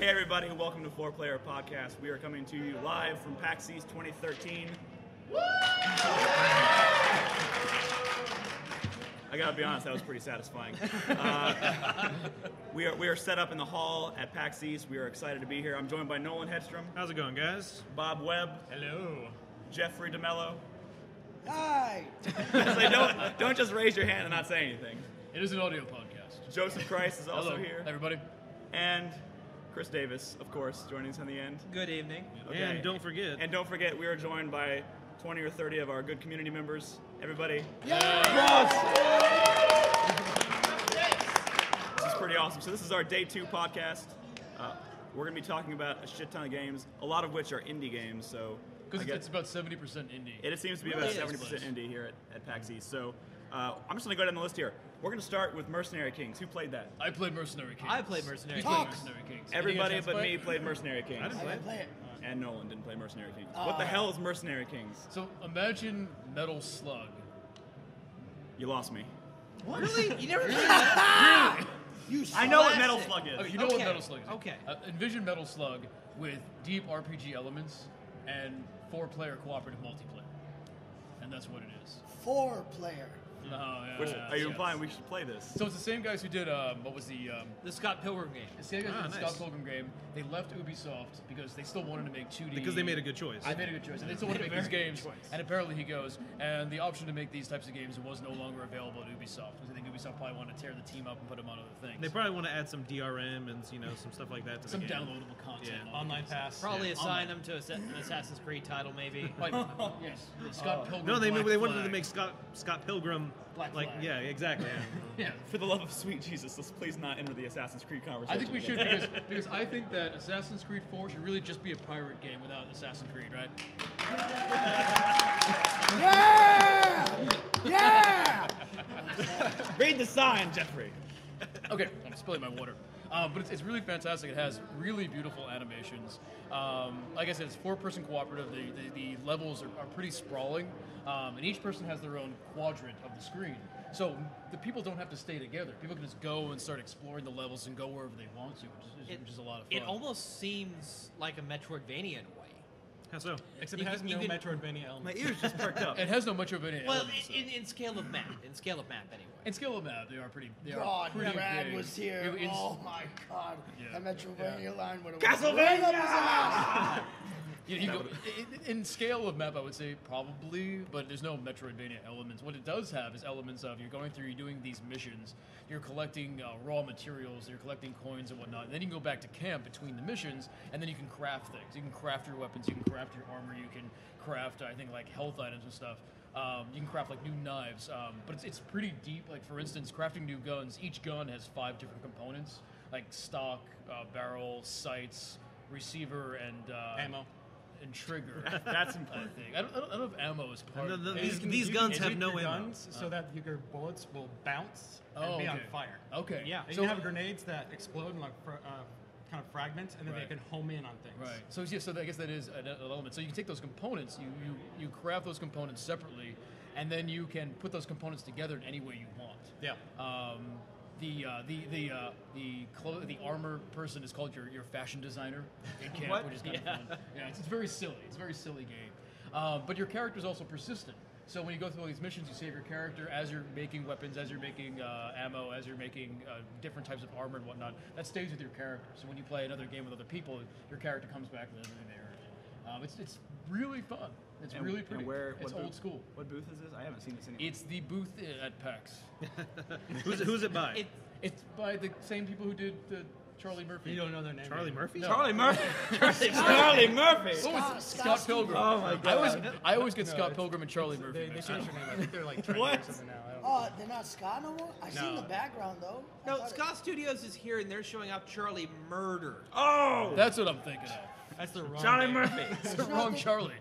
Hey everybody, and welcome to 4Player Podcast. We are coming to you live from PAX East 2013. Woo! I gotta be honest, that was pretty satisfying. We are set up in the hall at PAX East. We are excited to be here. I'm joined by Nolan Hedstrom. How's it going, guys? Bob Webb. Hello. Jeffrey DeMello. Hi! So don't just raise your hand and not say anything. It is an audio podcast. Joseph Christ is also Hello, here. everybody. And Chris Davis, of course, joining us on the end. Good evening. Okay. And don't forget, we are joined by 20 or 30 of our good community members. Everybody. Yes! This is pretty awesome. So this is our day 2 podcast. We're going to be talking about a shit ton of games, a lot of which are indie games. So Because it's about 70% indie. it seems to be Really about is. 70% indie here at PAX East. So I'm just going to go down the list here. We're going to start with Mercenary Kings. Who played that? I played Mercenary Kings. I played Mercenary You played Kings. Mercenary Kings. Everybody Did you get a but chance to me play played Mercenary Kings. I didn't I play. didn't play it. And Nolan didn't play Mercenary Kings. What the hell is Mercenary Kings? So imagine Metal Slug. You lost me. Really? You never played that? You I know what slashed Metal it. Slug is. Okay, you know what Okay, Metal Slug is. okay. Envision Metal Slug with deep RPG elements and 4-player cooperative multiplayer. And that's what it is. 4-player. Oh, yeah, Which, yeah, are you yes. implying we should play this? So it's the same guys who did, what was the Scott Pilgrim game. same guys who did the nice. Scott Pilgrim game. They left Ubisoft because they still wanted to make 2D. Because they made a good choice. I made a good choice. And they still want to make these games. And apparently he goes, and the option to make these types of games was no longer available at Ubisoft. Because I think Ubisoft probably wanted to tear the team up and put them on other things. They probably want to add some DRM and some stuff like that to some the game. downloadable content. Yeah. Online pass. Probably assign online. them to an Assassin's Creed title, maybe. Like, yes, Scott Pilgrim. No, they Black wanted Flag. to make Scott Pilgrim Black like Flag. yeah, exactly. Yeah. For the love of sweet Jesus, let's please not enter the Assassin's Creed conversation. I think we should again. because I think that Assassin's Creed 4 should really just be a pirate game without Assassin's Creed, right? Yeah! Yeah! Read the sign, Jeffrey. Okay, I'm spilling my water. But it's really fantastic. It has really beautiful animations. Like I said, it's 4-person cooperative. The levels are pretty sprawling. And each person has their own quadrant of the screen. So the people don't have to stay together. People can just go and start exploring the levels and go wherever they want to, which is a lot of fun. It almost seems like a Metroidvania in a way. How so? Except You it has can- no you can- Metroidvania elements. My ears just perked up. It has no much of any Well, elements, though. in scale of map. In scale of map, anyway. In scale of map, they are pretty. They are God, pretty Brad big. was here. It's- Oh my God, Yeah. that Metroidvania line would have Castlevania! You go, in scale of map, I would say probably, but there's no Metroidvania elements. What it does have is elements of you're going through, you're doing these missions, you're collecting raw materials, you're collecting coins and whatnot. And then you can go back to camp between the missions, and then you can craft things. You can craft your weapons, you can craft your armor, you can craft, I think, like health items and stuff. You can craft like new knives, but it's pretty deep. Like for instance, crafting new guns. Each gun has 5 different components, like stock, barrel, sights, receiver, and Ammo. and trigger. That's I important. think. I don't know if ammo is part. And of these guns have shoot no your ammo. guns so that your bullets will bounce and Oh, be on okay. fire. Okay. Yeah. And So you have grenades that explode and like kind of fragments, and then Right. they can home in on things. Right. So yeah, so I guess that is an element. So you can take those components, you craft those components separately, and then you can put those components together in any way you want. Yeah. The armor person is called your fashion designer in camp, What? which is kind of fun. Yeah, it's very silly. It's a very silly game. But your character is also persistent. So when you go through all these missions, you save your character as you're making weapons, as you're making ammo, as you're making different types of armor and whatnot. That stays with your character. So when you play another game with other people, your character comes back with everything there. It's really fun. It's And- really and pretty. where- It's what old booth- school. What booth is this? I haven't seen this anywhere. It's the booth at PAX. Who's it by? It's by the same people who did the Charlie Murphy. You don't know their name. Charlie yet. Murphy? No. Charlie Murphy. Charlie Murphy. What was it? Scott Scott Pilgrim. Oh my God. I always get No, Scott it's- Pilgrim and Charlie Murphy. They mixed changed up. their name. I think they're like trending What? or something now. I don't Oh, they're not Scott no more? I seen No. the background though. I No, thought Scott Studios is here, and they're showing off Charlie Murder. Oh! That's what I'm thinking of. That's the wrong Charlie name. Murphy. It's the wrong Charlie.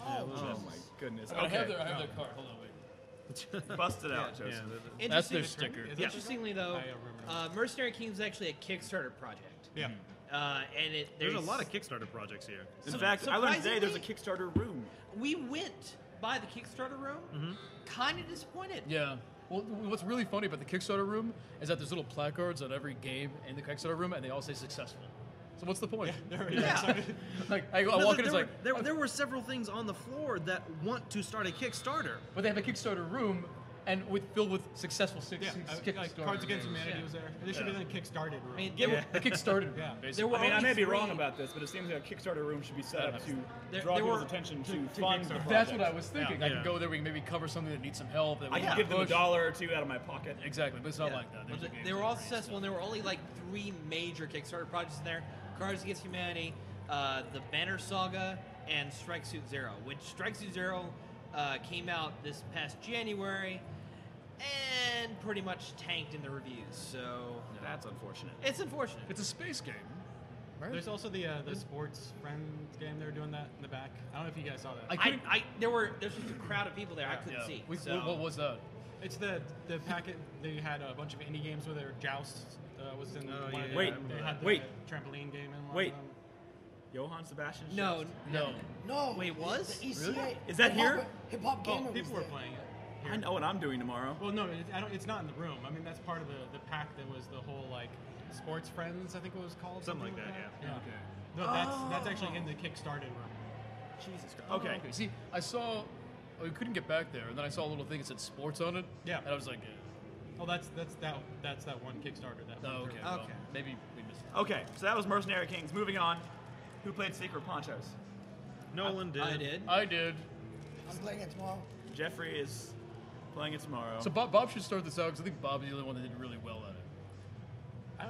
Oh my goodness. I have Okay. their card. Hold on, wait. Bust it out, Yeah, Joseph. That's their Interesting- sticker. Is it? Interestingly, though, I remember. Mercenary Kings is actually a Kickstarter project. Yeah. And There's a lot of Kickstarter projects here. In fact, I learned today there's a surprisingly- Kickstarter room. We went by the Kickstarter room, kind of disappointed. Yeah. Well, what's really funny about the Kickstarter room is that there's little placards on every game in the Kickstarter room, and they all say successful. So what's the point? Yeah. Like I No, walk in, it's like, there were several things on the floor that want to start a Kickstarter. but they have a Kickstarter room, and filled with successful Kickstarter Like Cards Against games. Humanity was there. They should have been Kickstarted. I mean, The Kickstarter room, Yeah. basically. there were I mean, I only may be three- wrong about this, but it seems like a Kickstarter room should be set up to There- draw there people's were- attention to to fund the Kickstarter. project. That's what I was thinking. I Yeah. could go there, we can maybe cover something that needs some help. That we I can can give them push. $1 or $2 out of my pocket. Exactly, but it's not Yeah. like that. But There's they were all successful, and there were only like 3 major Kickstarter projects in there: Cards Against Humanity, the Banner Saga, and Strike Suit Zero. Which Strike Suit Zero came out this past January, and pretty much tanked in the reviews. So That's unfortunate. it's unfortunate. It's a space game, right? There's also the Sports Friends game. They were doing that in the back. I don't know if you guys saw that. There's just a crowd of people there I couldn't see. So What was that? It's the packet. They had a bunch of indie games where their Joust was in Oh, one yeah, of Wait, them. They had the wait. trampoline game in one Wait. of them. Johann Sebastian no, Schiff? No. No. Wait, was? The ECA. Is that here? Hip Hop Oh, Gamer was people were there. playing it. I know what I'm doing tomorrow. Well, no, it's not in the room. I mean, that's part of the pack that was the whole like Sports Friends. I think it was called Something like that, Yeah. Okay. No, that's actually in the Kickstarted room. Jesus Christ. Okay. Okay. See, I saw. We couldn't get back there, and then I saw a little thing that said sports on it. Yeah. And I was like, Well, that's that one Kickstarter. That oh, went okay. through. Well, Okay. maybe we missed it. Okay, so that was Mercenary Kings. Moving on. Who played Secret Ponchos? Nolan did. I did. I did. I'm playing it tomorrow. Jeffrey is playing it tomorrow. So Bob should start this out because I think Bob's the only one that did really well at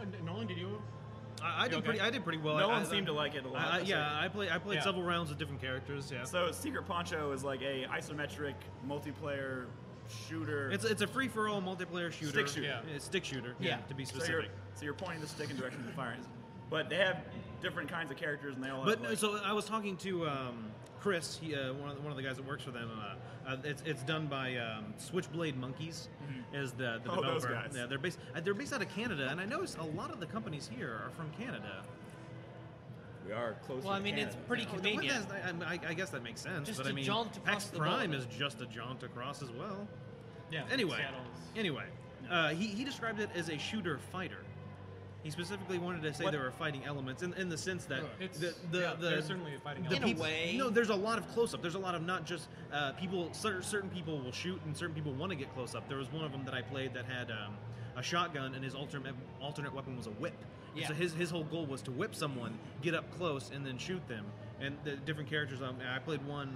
it. Nolan, did you? I did Okay. pretty. I did pretty well. no I one seemed to like it a lot. I played Yeah. several rounds with different characters. Yeah. So Secret Poncho is like a isometric multiplayer shooter. It's a free for all multiplayer shooter. Stick shooter. Yeah. Stick shooter. Yeah. To be so specific. you're pointing the stick in direction of the fire. But they have different kinds of characters, and they all. But have, like, so I was talking to Chris, he, one of the guys that works for them. It's done by Switchblade Monkeys, is the Oh, developer. those guys. Yeah, they're based out of Canada, and I noticed a lot of the companies here are from Canada. we are close. Well, to I mean, it's Canada. pretty Well, convenient. I guess that makes sense. Just but a I mean, jaunt across PAX the Prime boat. is just a jaunt across as well. Yeah. Anyway, Seattle's- he described it as a shooter fighter. He specifically wanted to say What? there were fighting elements in the sense that It's the there's certainly a fighting the In a element. way. No, there's a lot of close up. There's a lot of not just people. Certain people will shoot, and certain people want to get close up. There was one of them that I played that had a shotgun, and his alternate weapon was a whip. And Yeah. so his whole goal was to whip someone, get up close, and then shoot them. And the different characters. I played one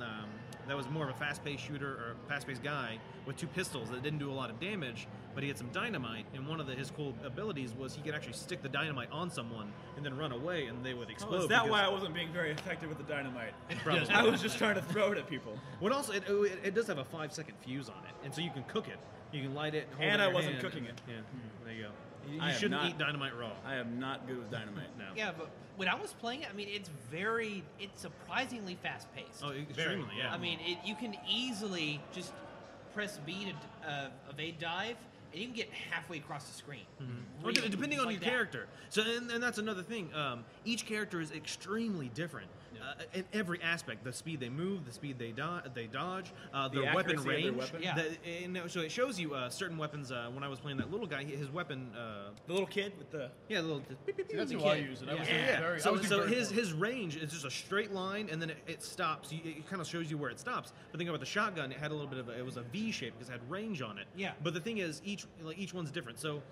that was more of a fast-paced shooter or fast-paced guy with 2 pistols that didn't do a lot of damage, but he had some dynamite. And one of his cool abilities was he could actually stick the dynamite on someone and then run away, and they would explode. Oh, is that because- why I wasn't being very effective with the dynamite? Probably. I was just trying to throw it at people. What also, it does have a 5-second fuse on it, and so you can cook it. You can light it. Hold And it in I your wasn't hand, cooking and- it. Yeah, there you go. You I am shouldn't not- eat dynamite raw. I am not good with dynamite. No. Yeah, but when I was playing it, I mean, it's surprisingly fast paced. Oh, extremely. Yeah. I mean, you can easily just press B to evade dive, and you can get halfway across the screen. Well, depending on like your that. character. So, and that's another thing. Each character is extremely different in every aspect. The speed they move, the speed they dodge, their weapon accuracy of their range. weapon. Yeah. So it shows you certain weapons. When I was playing that little guy, his weapon. The little kid with the. Yeah, the little. Beep, beep, See, that's beep, who I kid. use, and I was Yeah. very. I So, was doing so very his well. his range is just a straight line, and then it stops. It kind of shows you where it stops. But think about the shotgun; it had a little bit of it was a V shape because it had range on it. Yeah. But the thing is, each one's different. So,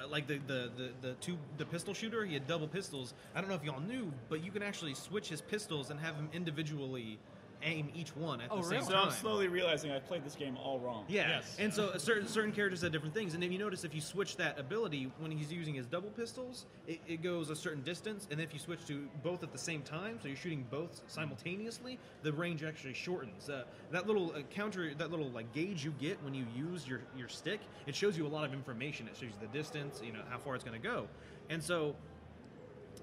like the pistol shooter, he had double pistols. I don't know if y'all knew, but you can actually switch his pistols and have him individually aim each one at the same really? So time. I'm slowly realizing I've played this game all wrong. Yeah, Yes. and so certain characters have different things, and if you notice, if you switch that ability when he's using his double pistols, it goes a certain distance, and if you switch to both at the same time, so you're shooting both simultaneously, the range actually shortens. That little counter, that little like gauge you get when you use your stick, it shows you a lot of information. It shows you the distance, how far it's going to go, and so.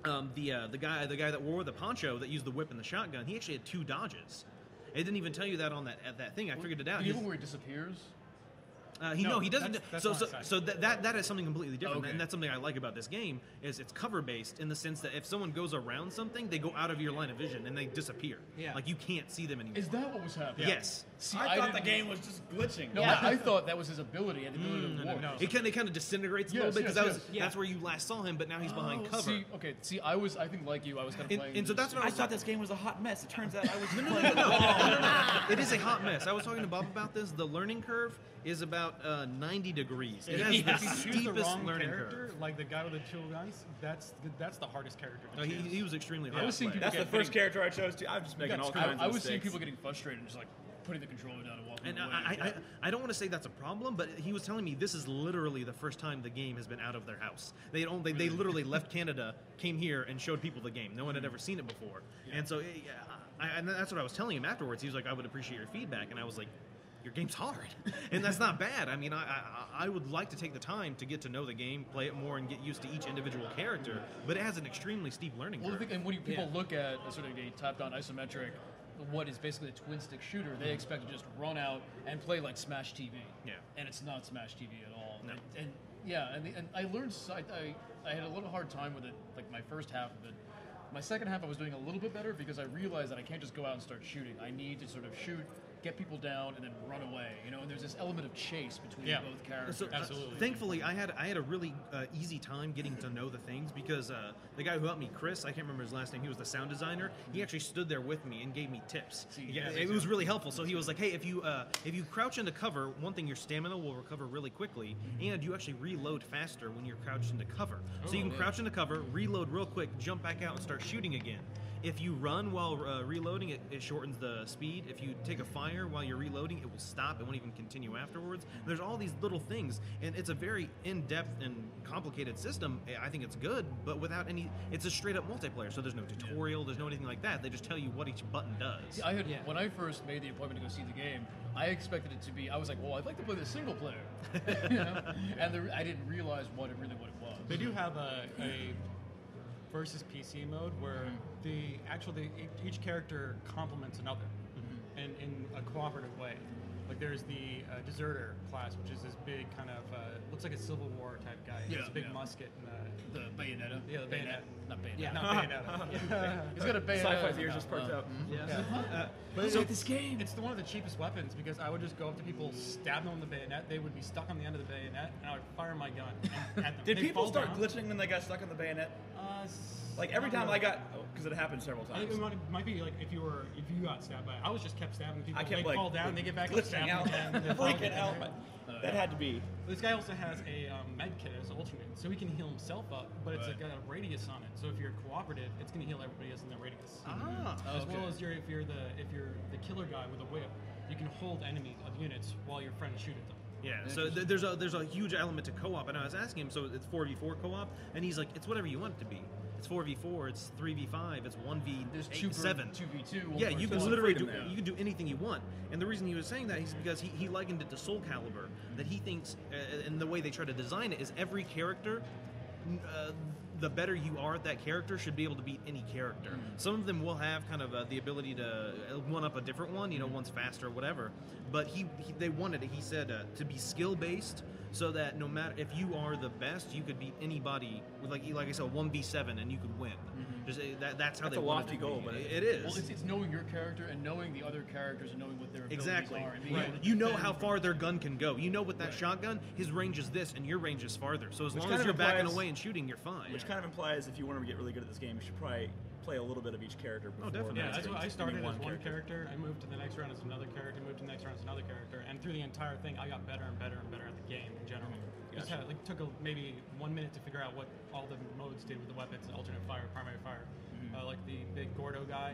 The guy that wore the poncho that used the whip and the shotgun, he actually had 2 dodges. It didn't even tell you that on that thing. I figured it out. The one where he disappears. He doesn't. that's So on the side. that is something completely different, Okay. and that's something I like about this game is it's cover based in the sense that if someone goes around something, they go out of your line of vision and they disappear. Yeah. Like you can't see them anymore. Is that what was happening? Yes. See, I thought the didn't- game was just glitching. No, I thought that was his ability, and the ability to warp. No. It kind of disintegrates a Yes, little bit because yes. that's where you last saw him, but now he's behind cover. See, I think like you, I was kind of playing. And so that's what I thought this game was a hot mess. It turns out I was playing It is a hot mess. I was talking to Bob about this. The learning curve is about 90 degrees. It has If the you choose the steepest wrong learning character, curve. like the guy with the two guns, that's the hardest character to No, choose. he was extremely hard. I was seeing to play. people That's the get- first character I chose. I'm just making all kinds of I was seeing mistakes. people getting frustrated and just like putting the controller down and walking And away. I don't want to say that's a problem, but he was telling me this is literally the first time the game has been out of their house. They literally left Canada, came here, and showed people the game. No one had ever seen it before, and so and that's what I was telling him afterwards. He was like, "I would appreciate your feedback," and I was like, "Your game's hard," and that's not bad. I mean, I would like to take the time to get to know the game, play it more, and get used to each individual character, but it has an extremely steep learning Well, curve. and when people look at a sort of a top-down isometric, what is basically a twin-stick shooter, they expect to just run out and play like Smash TV. Yeah. And it's not Smash TV at all. No. And I learned, I had a little hard time with it, like my first half of it. My second half I was doing a little bit better because I realized that I can't just go out and start shooting. I need to sort of shoot, get people down, and then run away. You know, and there's this element of chase between both characters. So, thankfully, I had a really easy time getting to know the things because the guy who helped me, Chris, I can't remember his last name. He was the sound designer. He actually stood there with me and gave me tips. It was really helpful. So he was like, "Hey, if you crouch into cover, one thing, your stamina will recover really quickly, and you actually reload faster when you're crouched into cover. So you can crouch into cover, reload real quick, jump back out, and start shooting again." If you run while reloading, it shortens the speed. If you take a fire while you're reloading, it will stop. It won't even continue afterwards. There's all these little things, and it's a very in-depth and complicated system. I think it's good, but without any... It's a straight-up multiplayer, so there's no tutorial, there's no anything like that. They just tell you what each button does. See, when I first made the appointment to go see the game, I expected it to be. I was like, well, I'd like to play the single player, you know? And I didn't realize what it was. They do have a versus PC mode where each character complements another, and in a cooperative way. Like there's the deserter class, which is this big kind of looks like a Civil War type guy. He has a big musket and The Bayonetta. Yeah, the bayonet. Not Bayonetta. Yeah. Not Bayonetta. He's got a Bayonetta. Sci-fi theories just perked up. But So this game. It's one of the cheapest weapons because I would just go up to people, stab them with the bayonet. They would be stuck on the end of the bayonet, and I would fire my gun at them. Did They'd people fall start down. glitching when they got stuck on the bayonet? Like every time I got, because it happened several I think times. it might be like if you got stabbed by it. I was just kept stabbing people. I kept They like fall down, they get back up, glitching stab out, them again. freaking out. That had to be. This guy also has a med kit as alternate, so he can heal himself up, but it's got a radius on it. So if you're cooperative, it's going to heal everybody else in their radius. As well as if you're the killer guy with a whip, you can hold enemy of units while your friends shoot at them. Yeah, so there's a huge element to co-op, and I was asking him, so it's 4v4 co-op, and he's like, it's whatever you want it to be. It's 4v4, it's 3v5, it's 1v7. There's 2v2. Yeah, you can There's literally freedom do there. you can do anything you want. And the reason he was saying that is because he likened it to Soul Calibur, that he thinks, and the way they try to design it is every character, the better you are at that character should be able to beat any character. Some of them will have kind of the ability to one-up a different one, one's faster or whatever. But they wanted it, he said, to be skill-based, so that no matter if you are the best, you could beat anybody with like I said, 1v7 and you could win. Just that's how That's they a wanted lofty it to goal, be. but it is. Well, it's knowing your character and knowing the other characters and knowing what their abilities Exactly. are. And being Right. able to You know defend how from- far their gun can go. You know with that shotgun, his range is this and your range is farther. So as Which long kind as of you're backing implies- away and shooting, you're fine. Which kind of implies if you want to get really good at this game, you should probably play a little bit of each character before. definitely. Yeah, that's mastering what I started any as one character. I moved to the next round as another character. Moved to the next round as another character. And through the entire thing, I got better and better and better at the game in general. Just Gotcha. had, took maybe 1 minute to figure out what all the modes did with the weapons: alternate fire, primary fire. Like the big Gordo guy,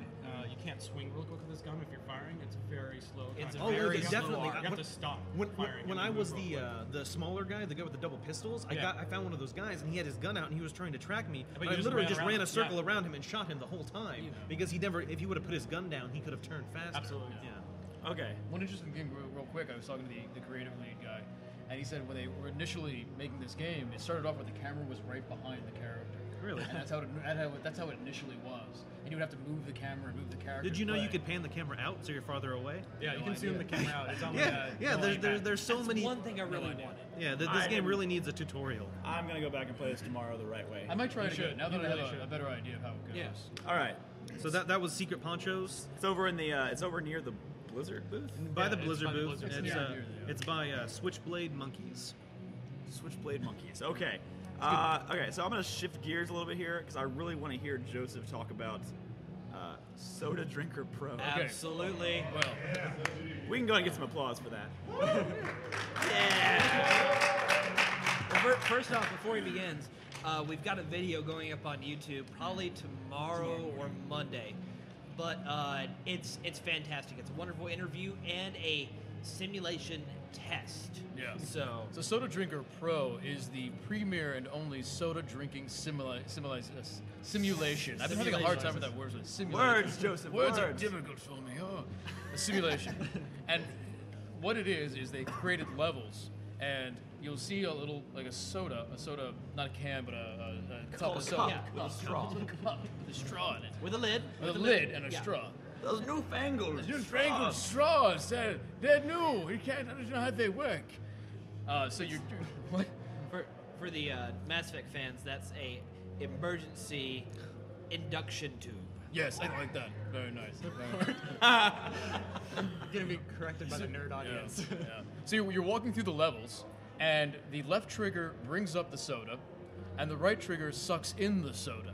you can't swing real quick with this gun if you're firing. It's very slow. It's kind a of very slow definitely. arc. You have to stop When firing. when and I move was real quick. the smaller guy, the guy with the double pistols, I found one of those guys and he had his gun out and he was trying to track me. But you I just literally ran just around ran a him. circle Yeah. around him and shot him the whole time because if he would have put his gun down, he could have turned faster. Absolutely. Yeah. Okay. One interesting thing, real quick, I was talking to the creative lead guy, and he said when they were initially making this game, it started off where the camera was right behind the character. Really? And that's how it initially was. And you would have to move the camera and move the character. Did you know to you play. could pan the camera out so you're farther away? Yeah, you No can zoom the idea. camera out. It's on Yeah, there's so That's many. one thing I really idea. wanted. Yeah, this I game am- really needs a tutorial. I'm gonna go back and play this tomorrow the right way. I might try it again should. now that You I have really a should. better idea of how it goes. Yeah. All right. So that was Secret Ponchos. It's over in the. It's over near the Blizzard booth? By the it's Blizzard by the booth. Blizzard. It's by Switchblade Monkeys. Switchblade Monkeys. Okay. Okay, so I'm going to shift gears a little bit here because I really want to hear Joseph talk about Soda Drinker Pro. Absolutely. Well, We can go ahead and get some applause for that. Well, first off, before he begins, we've got a video going up on YouTube probably tomorrow or Monday. But it's fantastic. It's a wonderful interview and a simulation test. yeah. So So Soda Drinker Pro is the premier and only soda drinking simulation. I've been having a hard time with that word. Simulation. Words, Joseph, Words are words. difficult for me. Oh, a simulation. And what it is they created levels, and you'll see a little like a soda, not a can, but a cup of soda. Yeah, with a straw. Cup with a straw in it. With a lid. With a lid and a Yeah. straw. Those newfangled Newfangled straws, they're new. You can't understand how they work. So you're what? For the Mass Effect fans, that's a emergency induction tube. Yes, I like that. Very nice. Gonna be corrected by the nerd audience. Yeah. So you're walking through the levels, and the left trigger brings up the soda, and the right trigger sucks in the soda.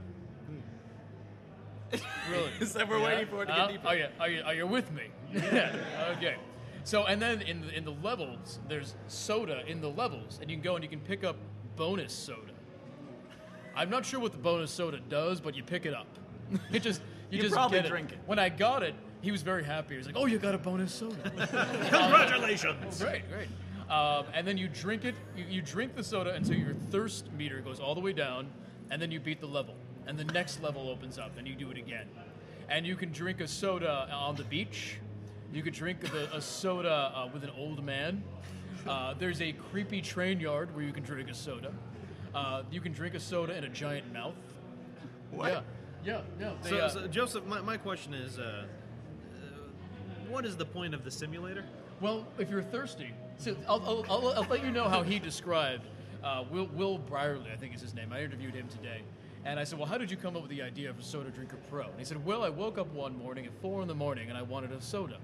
Really? So we're waiting for it to get deeper. Oh yeah. Are you with me? Yeah. Okay. So and then in the levels, there's soda in the levels, and you can go and you can pick up bonus soda. I'm not sure what the bonus soda does, but you pick it up. You just probably get drink it. When I got it, he was very happy. He was like, "Oh, you got a bonus soda." Congratulations! Great. And then you drink it. You drink the soda until your thirst meter goes all the way down, and then you beat the level. And the next level opens up, and you do it again. And you can drink a soda on the beach. You could drink a soda with an old man. There's a creepy train yard where you can drink a soda. You can drink a soda in a giant mouth. What? Yeah. So Joseph, my question is, what is the point of the simulator? Well, if you're thirsty, so I'll let you know how he described Will Brierly, I think is his name. I interviewed him today. And I said, well, how did you come up with the idea of a Soda Drinker Pro? And he said, well, I woke up one morning at 4 a.m. and I wanted a soda.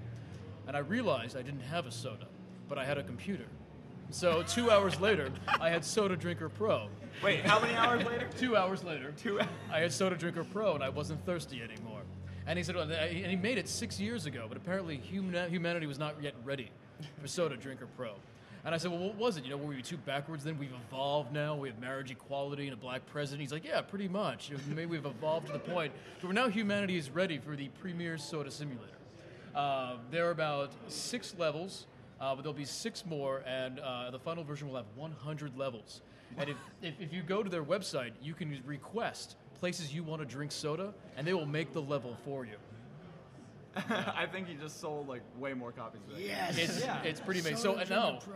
And I realized I didn't have a soda, but I had a computer. So 2 hours later, I had Soda Drinker Pro. Wait, how many hours later? 2 hours later, 2 hours. I had Soda Drinker Pro, and I wasn't thirsty anymore. And he said, well, and he made it 6 years ago, but apparently humanity was not yet ready for Soda Drinker Pro. And I said, well, what was it? Were we too backwards then? We've evolved now. We have marriage equality and a black president. He's like, yeah, pretty much. Maybe we've evolved to the point where now humanity is ready for the premier soda simulator. There are about 6 levels, but there'll be 6 more, and the final version will have 100 levels. And if you go to their website, you can request places you want to drink soda, and they will make the level for you. I think he just sold like way more copies of that. Yes. It's pretty amazing.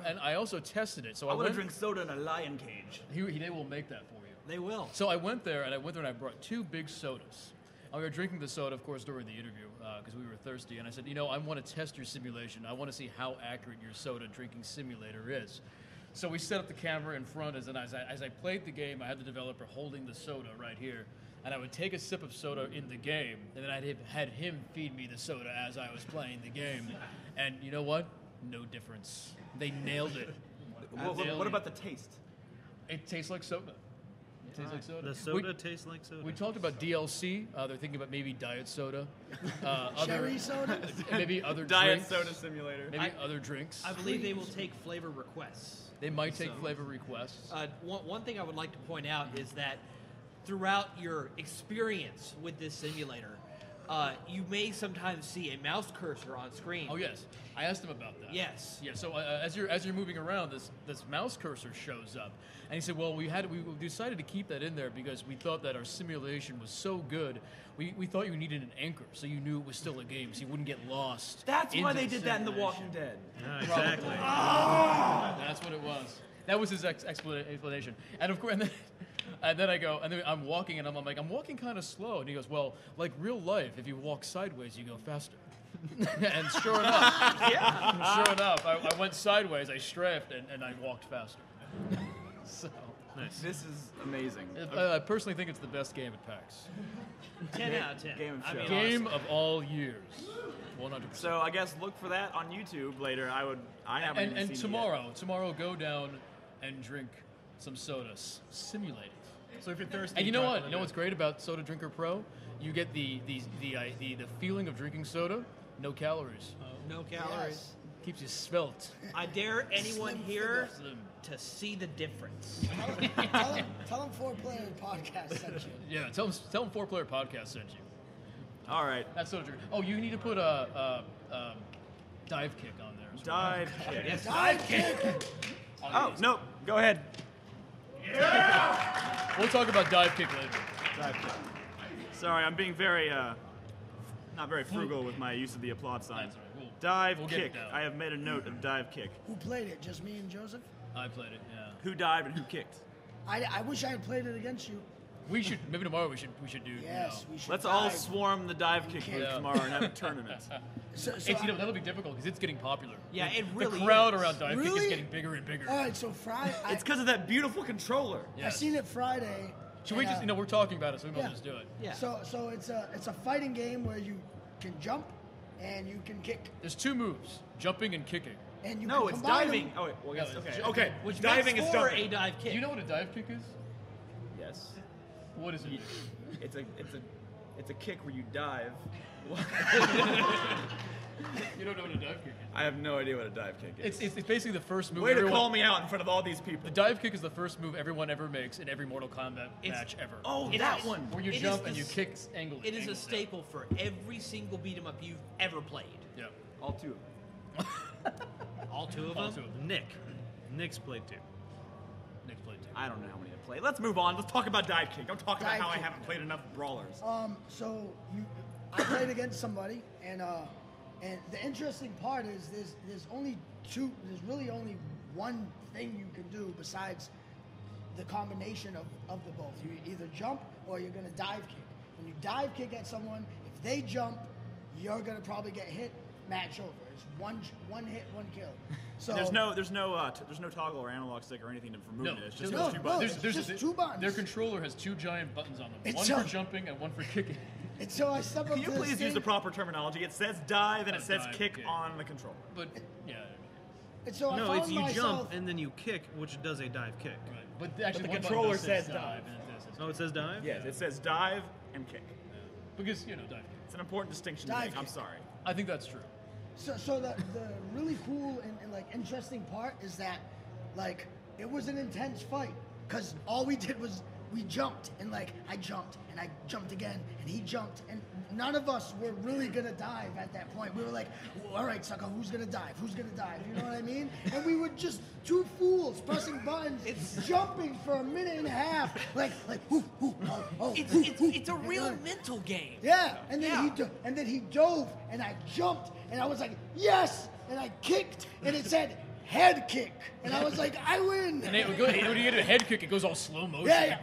And I also tested it. So I I want to went, drink soda in a lion cage. they will make that for you. They will. So I went there, and I brought 2 big sodas. We were drinking the soda, of course, during the interview because we were thirsty. And I said, I want to test your simulation. I want to see how accurate your soda drinking simulator is. So we set up the camera in front, as I played the game, I had the developer holding the soda right here. And I would take a sip of soda in the game, and then I'd had him feed me the soda as I was playing the game. And you know what? No difference. They nailed it. What about the taste? It tastes like soda. It tastes like soda. The soda tastes like soda. We talked about DLC. They're thinking about maybe diet soda. Cherry soda. Maybe other Diet drinks. soda simulator. Maybe other drinks. I believe they will take flavor requests. They might take So- flavor requests. One thing I would like to point out is that throughout your experience with this simulator, you may sometimes see a mouse cursor on screen. Oh yes, I asked him about that. Yes. Yeah. So as you're moving around, this mouse cursor shows up, and he said, "Well, we decided to keep that in there because we thought that our simulation was so good. We thought you needed an anchor, so you knew it was still a game, so you wouldn't get lost." That's why into they did that in The simulation. Walking Dead. Yeah, exactly. That's what it was. That was his explanation. And of course, and then I go, and then I'm walking, and I'm like, I'm walking kind of slow. And he goes, well, like real life, if you walk sideways, you go faster. And sure enough, I went sideways, I strafed, and I walked faster. So, Nice. This is amazing. I personally think it's the best game at PAX. 10 out of 10. Game of I mean, show. Game of all years. 100%. So I guess look for that on YouTube later. I haven't even And seen it yet. tomorrow, go down and drink some sodas. Simulate it. So if you're thirsty, And you know try what? it. You know what's great about Soda Drinker Pro? You get the feeling of drinking soda. No calories. No calories. Keeps you svelte. I dare anyone Slim here Slim. to see the difference. Tell him 4-player podcast sent you. Yeah, tell them 4-player podcast sent you. All right. That's Soda Drinker. Oh, you need to put a dive kick on there. as well. Dive kick. Yes, Dive kick. Oh, no. Go ahead. We'll talk about dive kick later. Dive kick. Sorry, I'm being very, not very frugal with my use of the applaud sign. That's all right. Dive we'll get it kick. down. I have made a note of dive kick. Who played it? Just me and Joseph? I played it. Yeah. Who dived and who kicked? I wish I had played it against you. We should maybe tomorrow. We should do. Yes, we should. Let's all dive. swarm the dive kick kick. booth Yeah. tomorrow and have a tournament. So It's, that'll be difficult because it's getting popular. Yeah, it really The crowd is. around dive kick Really? is getting bigger and bigger. All right, so Friday. It's because of that beautiful controller. I Yes. seen it Friday. Should we and, just? We're talking about it, so we might yeah. as well just do it. Yeah. So it's a fighting game where you can jump and you can kick There's 2 moves: jumping and kicking. and you No, can it's combine diving. them. Oh, wait. Well, yes. No, Okay. it's Okay. Which diving makes is for jumping. a dive kick. Do you know what a dive kick is? Yes. What is it? It's a kick where you dive. You don't know what a dive kick is. I have no idea what a dive kick is. It's basically the first move. Way to everyone- call me out in front of all these people. The dive kick is the first move everyone ever makes in every Mortal Kombat match ever. Oh, It that is. one. Where you It jump is and the you s- kick angle. It is a angles down. staple for every single beat 'em up you've ever played. Yeah. All 2 of them. All 2 of All them. two of them. Nick's played 2. Nick's played too. I don't know how many I played. Let's move on. Let's talk about dive kick. Don't talk about Dive how I kick. haven't played enough brawlers. So I played against somebody, and the interesting part is there's only two. There's really only one thing you can do besides the combination of the both. You either jump or you're gonna dive kick. When you dive kick at someone, if they jump, you're gonna probably get hit. Match over. It's one hit, one kill. So There's no toggle or analog stick or anything for movement. It's just no, those 2 no, buttons. it's just 2 buttons. Their controller has 2 giant buttons on them. It's One so- for jumping and one for kicking. And so I step up Can you to the please use stage, the proper terminology? It says dive and it Oh, says dive, kick kick. on the controller. But yeah, and so I No, found it's you myself, jump and then you kick, which does a dive kick. right. But actually, the one button controller does says say dive. and it says Oh, it says dive? Yes, it says dive and kick. because dive kick. It's an important distinction to Dive make. I'm kick. sorry. I think that's true. So the really cool and like interesting part is that like it was an intense fight because all we did was we jumped and like I jumped and I jumped again and he jumped and none of us were really gonna dive at that point. We were like, well, all right, sucker, who's gonna dive? Who's gonna dive? You know what I mean? And we were just 2 fools pressing buttons, jumping for a minute and a half, like whoo, oh, It's a real mental game. yeah, and then Yeah. he dove, and I jumped, and I was like, yes, and I kicked, and it said head kick, and I was like, I win. And when you get a head kick, it goes all slow motion. Yeah.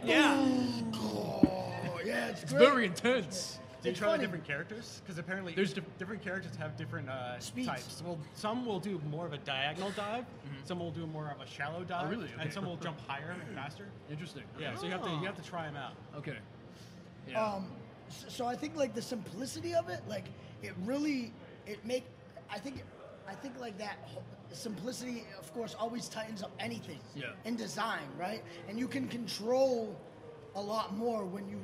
Oh, yeah, it's It's great. very intense. Do you It's try the funny. different characters? Because apparently There's different characters have different Speeds. types. Well, some will do more of a diagonal dive, some will do more of a shallow dive, really? Okay. and some will jump higher and faster. Interesting. Yeah, so you have to try them out. Okay. Yeah. So I think like the simplicity of it, like it really, I think like that simplicity, of course, always tightens up anything Yeah. in design, right? And you can control a lot more when you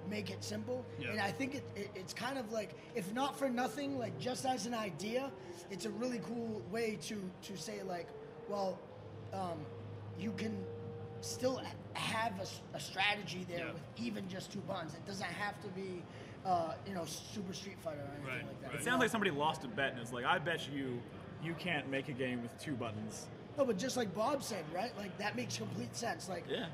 make it simple. Yeah. And I think it's kind of like, if not for nothing, like just as an idea, it's a really cool way to say like, well, you can still have a strategy there Yeah. with even just 2 buttons. It doesn't have to be, Super Street Fighter or anything Right, like that. right. It sounds like somebody lost a bet and is like, I bet you can't make a game with 2 buttons. No, but just like Bob said, right? Like that makes complete sense. Like, Yeah.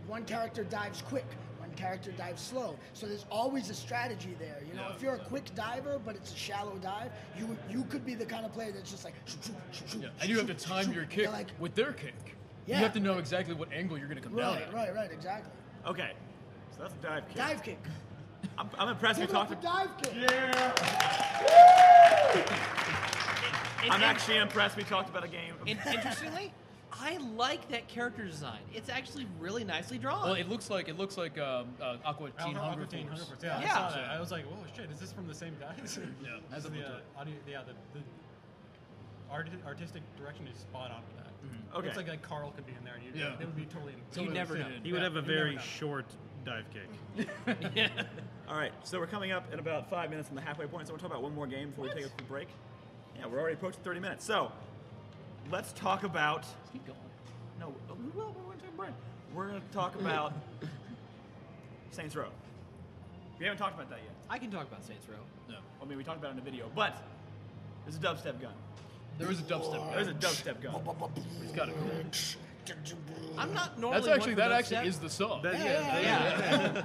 One character dives quick, one character dives slow. So there's always a strategy there. You know, Yeah. if you're a quick diver, but it's a shallow dive, you could be the kind of player that's just like, shoot, shoot, shoot, shoot, Yeah. And you have to shoot, time shoot. your kick You're like, with their kick. Yeah. You have to know exactly what angle you're going to come down right, at. right, exactly. Okay, so that's a dive kick. Dive kick. I'm impressed we Give it up talked. for dive kick. I'm actually impressed we talked about a game. Interestingly, I like that character design. It's actually really nicely drawn. Well, it looks like Aqua Teen Hunger Force. Yeah, Yeah. I saw that. I was like, "Whoa, shit! Is this from the same guys?" Yeah, As that's the what audio, the artistic direction is spot on with that. Okay. It's like Carl could be in there, and Yeah. it would be totally. You never know. He would have a you never very know. short dive kick. Yeah. All right, so we're coming up in about 5 minutes from the halfway point, so we'll talk about one more game before we take a quick break. Yeah, we're already approaching 30 minutes. So, let's talk about... Let's keep going. No, we will. We're going to take a break. We're going to talk about Saints Row. We haven't talked about that yet. I can talk about Saints Row. No. I mean, we talked about it in the video, but there's a dubstep gun. There is a dubstep. There's a dubstep gun. It's got it cool. I'm not normally That actually dubstep. is the song. Yeah.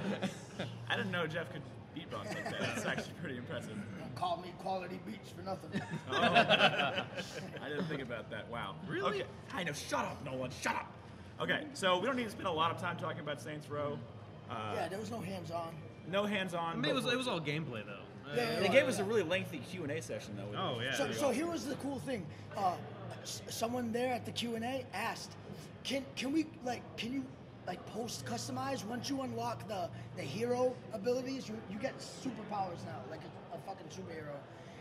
I didn't know Jeff could beatbox like that. That's actually pretty impressive. Don't call me Quality Beats for nothing. Oh, I didn't think about that. Wow. Really? Okay. I know. Shut up, Nolan. Shut up. Okay, so we don't need to spend a lot of time talking about Saints Row. Yeah, there was no hands-on. No hands-on. I mean, it was all gameplay though. Yeah, They gave us a really lengthy Q&A session, though. Oh yeah. So here was the cool thing. Someone there at the Q&A asked, can you post customize once you unlock the hero abilities? You get superpowers now, like a fucking superhero,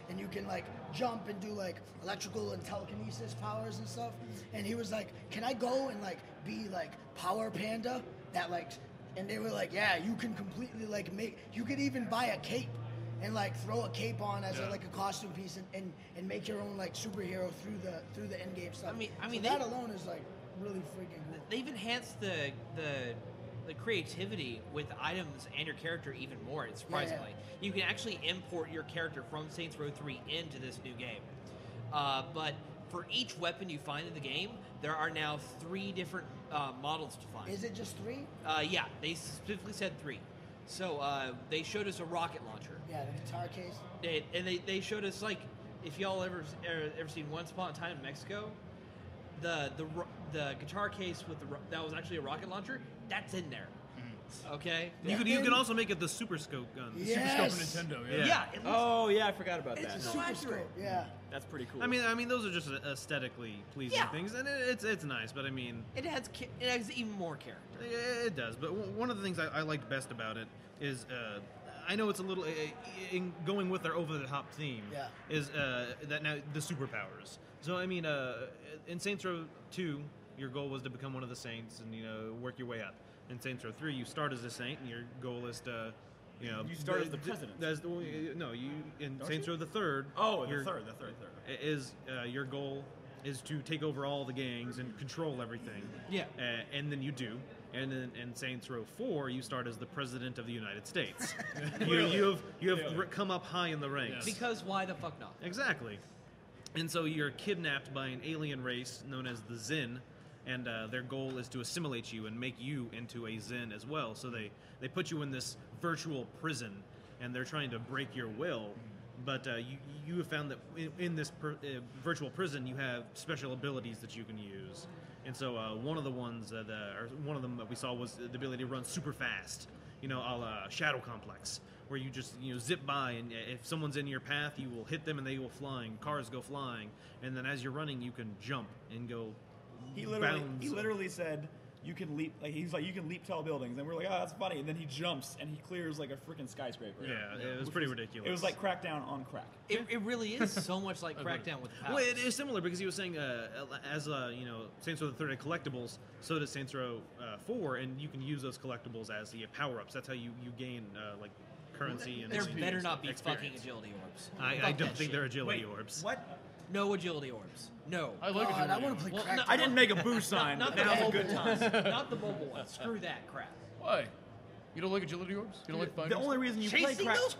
and you can jump and do electrical and telekinesis powers and stuff. And he was like, can I go and be Power Panda? And they were like, yeah, you can completely you could even buy a cape and throw a cape on as a costume piece and make your own superhero through the end game stuff. I mean, that alone is really freaking cool. They've enhanced the creativity with items and your character even more. Surprisingly, you can actually import your character from Saints Row 3 into this new game. But for each weapon you find in the game, there are now 3 different models to find. Is it just 3? Yeah, they specifically said 3. So they showed us a rocket launcher. Yeah, the guitar case. They showed us if y'all ever seen Once Upon a Time in Mexico, the guitar case with that was actually a rocket launcher. That's in there. Okay. You could also make it the Super Scope gun. Yes. Super Nintendo. Yeah. Yeah. It looks, Oh, yeah, I forgot about that. It's Super accurate. scope, yeah. That's pretty cool. I mean, those are just aesthetically pleasing Yeah. things, and it's nice. But I mean, it has even more character. it does. But one of the things I liked best about it is, I know it's a little in going with their over-the-top theme. Yeah. Is that now the superpowers? So I mean, in Saints Row 2, your goal was to become one of the saints and work your way up. In Saints Row 3, you start as a saint, and your goal is to, You start as the president. In Don't Saints you? Row the Third. Oh, the your- third. Is your goal is to take over all the gangs and control everything. Yeah. And then you do. And then in Saints Row 4, you start as the president of the United States. you have come up high in the ranks. Because why the fuck not? Exactly. And so you're kidnapped by an alien race known as the Zin, and their goal is to assimilate you and make you into a Zin as well. So they put you in this virtual prison, and they're trying to break your will. But you have found that in this virtual prison, you have special abilities that you can use. And so one of them that we saw was the ability to run super fast, a la Shadow Complex, where you just zip by, and if someone's in your path, you will hit them and they go flying. Cars go flying, and then as you're running, you can jump and go. He bounds. literally said you can leap. You can leap tall buildings, and we're like, oh, that's funny. And then he jumps and he clears a freaking skyscraper. Yeah, it was pretty ridiculous. It was like Crackdown on crack. It really is so much like Crackdown with powers. Well, it is similar because he was saying, Saints Row the Third had collectibles, so does Saints Row 4, and you can use those collectibles as the power-ups. That's how you gain currency and There XP better and not be experience. fucking agility orbs. I Fuck don't that think shit. they're agility Wait, orbs. What? No agility orbs. No. I like God, it. I want to play Well, Crackdown. I didn't make a boo sign. Not but the now's a mobile good time. ones. Not the mobile ones. Screw that crap. Why? You don't like agility orbs? You don't like The finders? only reason you play Chasing Crack... those.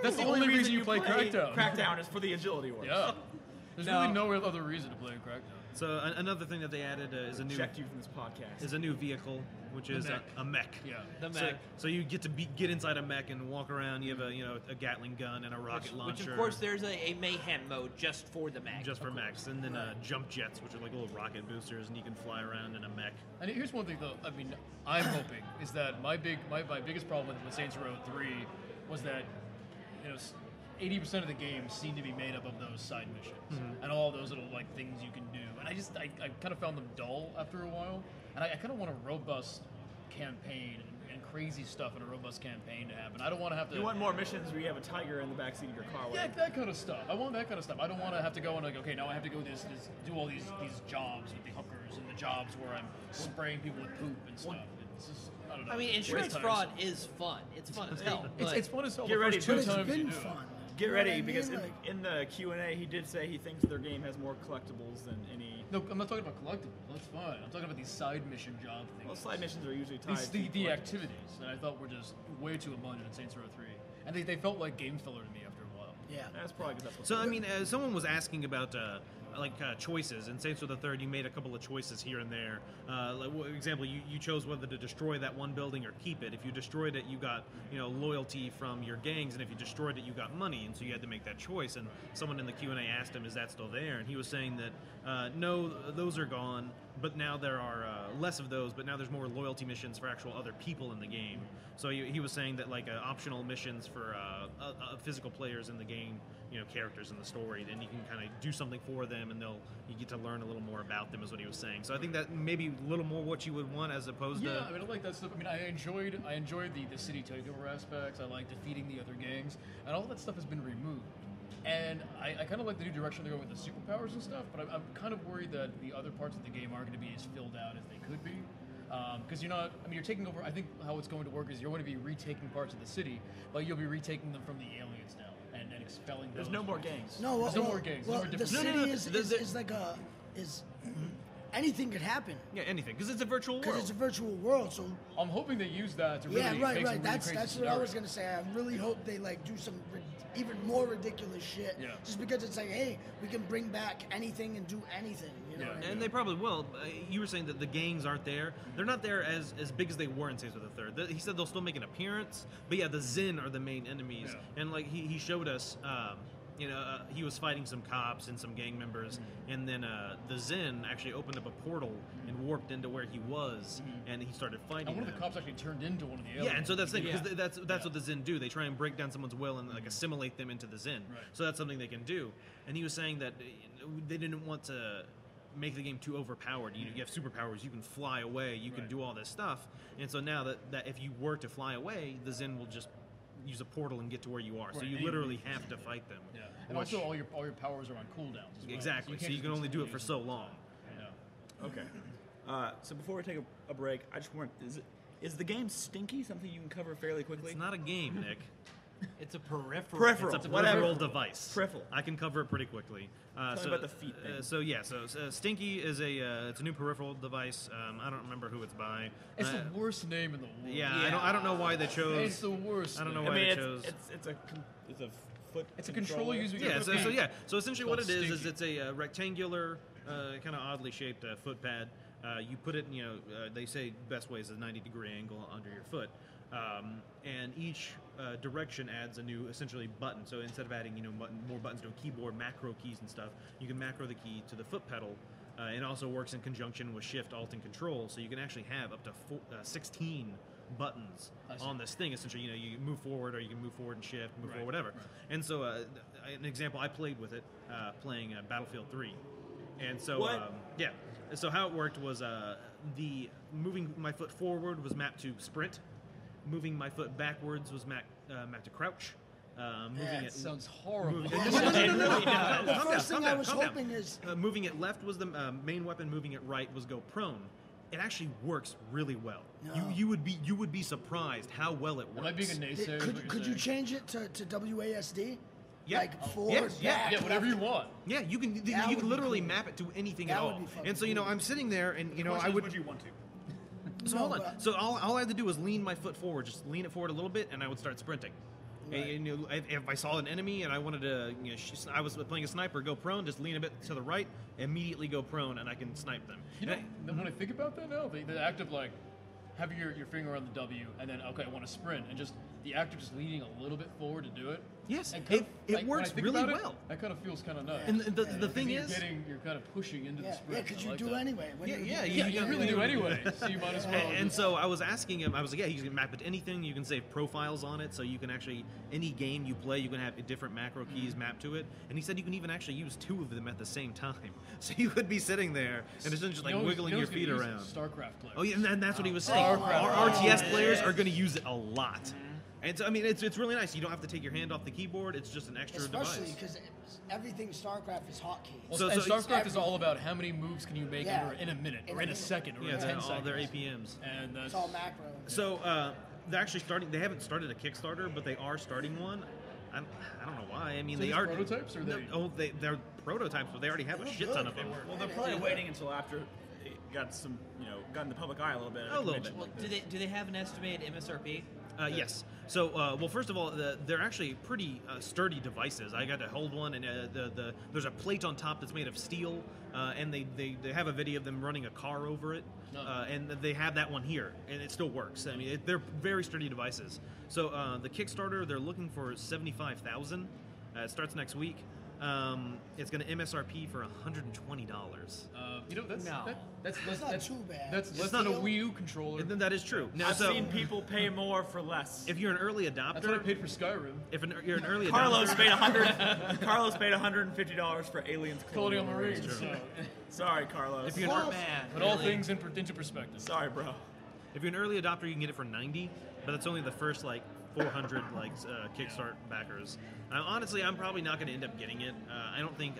That's the only reason you play Crackdown. Crackdown is for the agility orbs. Yeah. There's No. really no other reason to play Crackdown. So another thing that they added is a new Checked you from this podcast. is a new vehicle, which is mech. a mech. Yeah. The So, mech. so you get to get inside a mech and walk around. You have a Gatling gun and a rocket launcher. Which of course there's a mayhem mode just for the mech. just for of course. mechs, and then jump jets, which are like little rocket boosters, and you can fly around in a mech. And here's one thing, though. I mean, I'm hoping is that my biggest problem with Saints Row 3 was that, 80% of the game seem to be made up of those side missions and all those little like things you can do. And I kind of found them dull after a while. And I kind of want a robust campaign and crazy stuff in a robust campaign to happen. I don't want to have to. You want more missions where you have a tiger in the backseat of your car? Yeah, that kind of stuff. I want that kind of stuff. I don't want to have to go and like, okay, now I have to go do all these jobs with the hookers and the jobs where I'm spraying people with poop and stuff. It's just, I don't know. I mean, insurance fraud is fun. It's fun as hell. It's fun as hell. Get The ready, first two But it's times you been do it. fun. Get You know what ready, I because mean? in the Q&A, he did say he thinks their game has more collectibles than any... No, I'm not talking about collectibles. That's fine. I'm talking about these side mission job things. Well, side missions are usually tied These, to the collectibles. activities that I thought were just way too abundant in Saints Row 3. And they felt like game filler to me after a while. Yeah. That's probably because that's what... So I mean, someone was asking about choices. In Saints Row the Third, you made a couple of choices here and there. Example, you chose whether to destroy that one building or keep it. If you destroyed it, you got loyalty from your gangs, and if you destroyed it, you got money. And so you had to make that choice. And someone in the Q&A asked him, "Is that still there?" And he was saying that no, those are gone. But now there are less of those. But now there's more loyalty missions for actual other people in the game. So he was saying that like optional missions for physical players in the game, characters in the story, then you can kind of do something for them, and you get to learn a little more about them, is what he was saying. So I think that maybe a little more what you would want as opposed Yeah, to. I mean, I like that stuff. I mean, I enjoyed the city takeover aspects. I like defeating the other gangs, and all that stuff has been removed. And I kind of like the new direction they're going with the superpowers and stuff, but I'm kind of worried that the other parts of the game aren't going to be as filled out as they could be. Because you're taking over. I think how it's going to work is you're going to be retaking parts of the city, but you'll be retaking them from the aliens now and expelling those. There's no more gangs. No, There's no more gangs. Well, No more the different- city No, no, no. is like anything could happen Yeah, anything, because it's a virtual because world. it's a virtual world. So I'm hoping they use that to really yeah, make right. some really That's crazy what I scenarios. was gonna say. I really hope they like do some even more ridiculous shit. Yeah. Just because it's like, hey, we can bring back anything and do anything. You know Yeah. what I mean? And they probably will. You were saying that the gangs aren't there. They're not there as big as they were in Saints Row the Third. He said they'll still make an appearance, but yeah, the Zin are the main enemies. Yeah. And like he showed us, he was fighting some cops and some gang members, and then the Zin actually opened up a portal and warped into where he was, and he started fighting And one of them. the cops actually turned into one of the aliens. Yeah, and so that's the thing, Yeah. because that's what the Zin do. They try and break down someone's will and like assimilate them into the Zin. Right. So that's something they can do. And he was saying that they didn't want to make the game too overpowered. You have superpowers, you can fly away, you can Right. do all this stuff. And so now that if you were to fly away, the Zin will just use a portal and get to where you are. So Right. you literally have to fight them. Yeah. And Which- also all your powers are on cooldowns as well. Exactly. So can't you just can only do it continue for using so them. long. Yeah. Okay. So before we take a break, I just want... Is the game Stinky something you can cover fairly quickly? It's not a game, Nick. It's a peripheral. Peripheral. It's a Whatever. peripheral device. Peripheral. I can cover it pretty quickly. Tell me about the feet thing. So Stinky is it's a new peripheral device. I don't remember who it's by. It's the worst name in the world. Yeah, I don't know why they chose. It's the worst. I don't know name. why I mean, they chose. it's a foot. It's a controller using Yeah, your so feet. yeah. So essentially, what it Called is Stinky. it's a rectangular, kind of oddly shaped foot pad. You put it, they say best way is a 90-degree angle under your foot, and each direction adds a new, essentially, button. So instead of adding, more buttons to a keyboard, macro keys and stuff, you can macro the key to the foot pedal. It also works in conjunction with Shift, Alt, and Control, so you can actually have up to 16 buttons I see. on this thing. Essentially, you move forward, or you can move forward and shift, move Right, forward, whatever. right. And so, an example, I played with it, playing Battlefield 3. And so, What? yeah. So how it worked was the moving my foot forward was mapped to sprint, moving my foot backwards was mapped to crouch. Moving Yeah, it That sounds horrible. moving, The Calm first down, thing calm I down, was calm down. hoping is moving it left was the main weapon. Moving it right was go prone. It actually works really well. No. You would be surprised how well it works. Am I being a naysayer? is what could you're you saying? change it to WASD? Yeah. Like forward, Yes, yeah. back, Yeah, whatever you left. want. Yeah, you can That you would can be literally cool. map it to anything That at would all. be fucking And so cool. I'm sitting there, and I Would would. you want to? So No, hold on. but- So all I had to do was lean my foot forward, just lean it forward a little bit, and I would start sprinting. Right. And, if I saw an enemy and I wanted to, I was playing a sniper, go prone, just lean a bit to the right, immediately go prone, and I can snipe them. You know, And when I think about that now, the act of like having your finger on the W and then, okay, I want to sprint, and just the actor just leaning a little bit forward to do it. Yes, And kind it of, like, when I works think really about it, well. that kind of feels kind of nice. And the thing you're is, you're kind of pushing into the Yeah, script. because I you like do that. anyway. When Yeah, you're- yeah, Yeah, you really do anyway. So you might as well. and so I was asking him, I was like, yeah, you can map it to anything. You can save profiles on it, so you can actually, any game you play, you can have different macro keys mapped to it. And he said you can even actually use 2 of them at the same time. So you could be sitting there and essentially just like wiggling your feet around. StarCraft players. Oh, yeah, and that's what he was saying. Our RTS players are going to use it a lot. And so, I mean, it's really nice. You don't have to take your hand off the keyboard. It's just an extra Especially device. because everything StarCraft is hotkey. Well, and StarCraft is all about how many moves can you make Yeah. in a minute, or in a second, or Yeah, in 10 seconds. all their APMs. And that's It's all macro. So they're actually starting. They haven't started a Kickstarter, but they are starting one. I don't know why. I mean, So they these are prototypes, or they? they're prototypes, but they already have a shit ton of them. Well, they're probably waiting until after it got some, got in the public eye a little bit. at A little convention. bit. Well, do they have an estimated MSRP? Yes. So, well, first of all, they're actually pretty sturdy devices. I got to hold one, and there's a plate on top that's made of steel, and they have a video of them running a car over it, and they have that one here, and it still works. I mean, they're very sturdy devices. So, the Kickstarter, they're looking for $75,000. It starts next week. It's going to MSRP for $120. That's not too bad. That's less not than a a- Wii U controller. And then that is true. Now, I've so seen people pay more for less. if you're an early adopter, That's what I paid for Skyrim. if you're an early Carlos adopter, paid Carlos paid $150 for Aliens Colonial Marines. So, Sorry, Carlos. If you're Poor an, man. put all really. things into perspective. Sorry, bro. if you're an early adopter, you can get it for $90, but that's only the first 400 Kickstart backers. Honestly, I'm probably not going to end up getting it. I don't think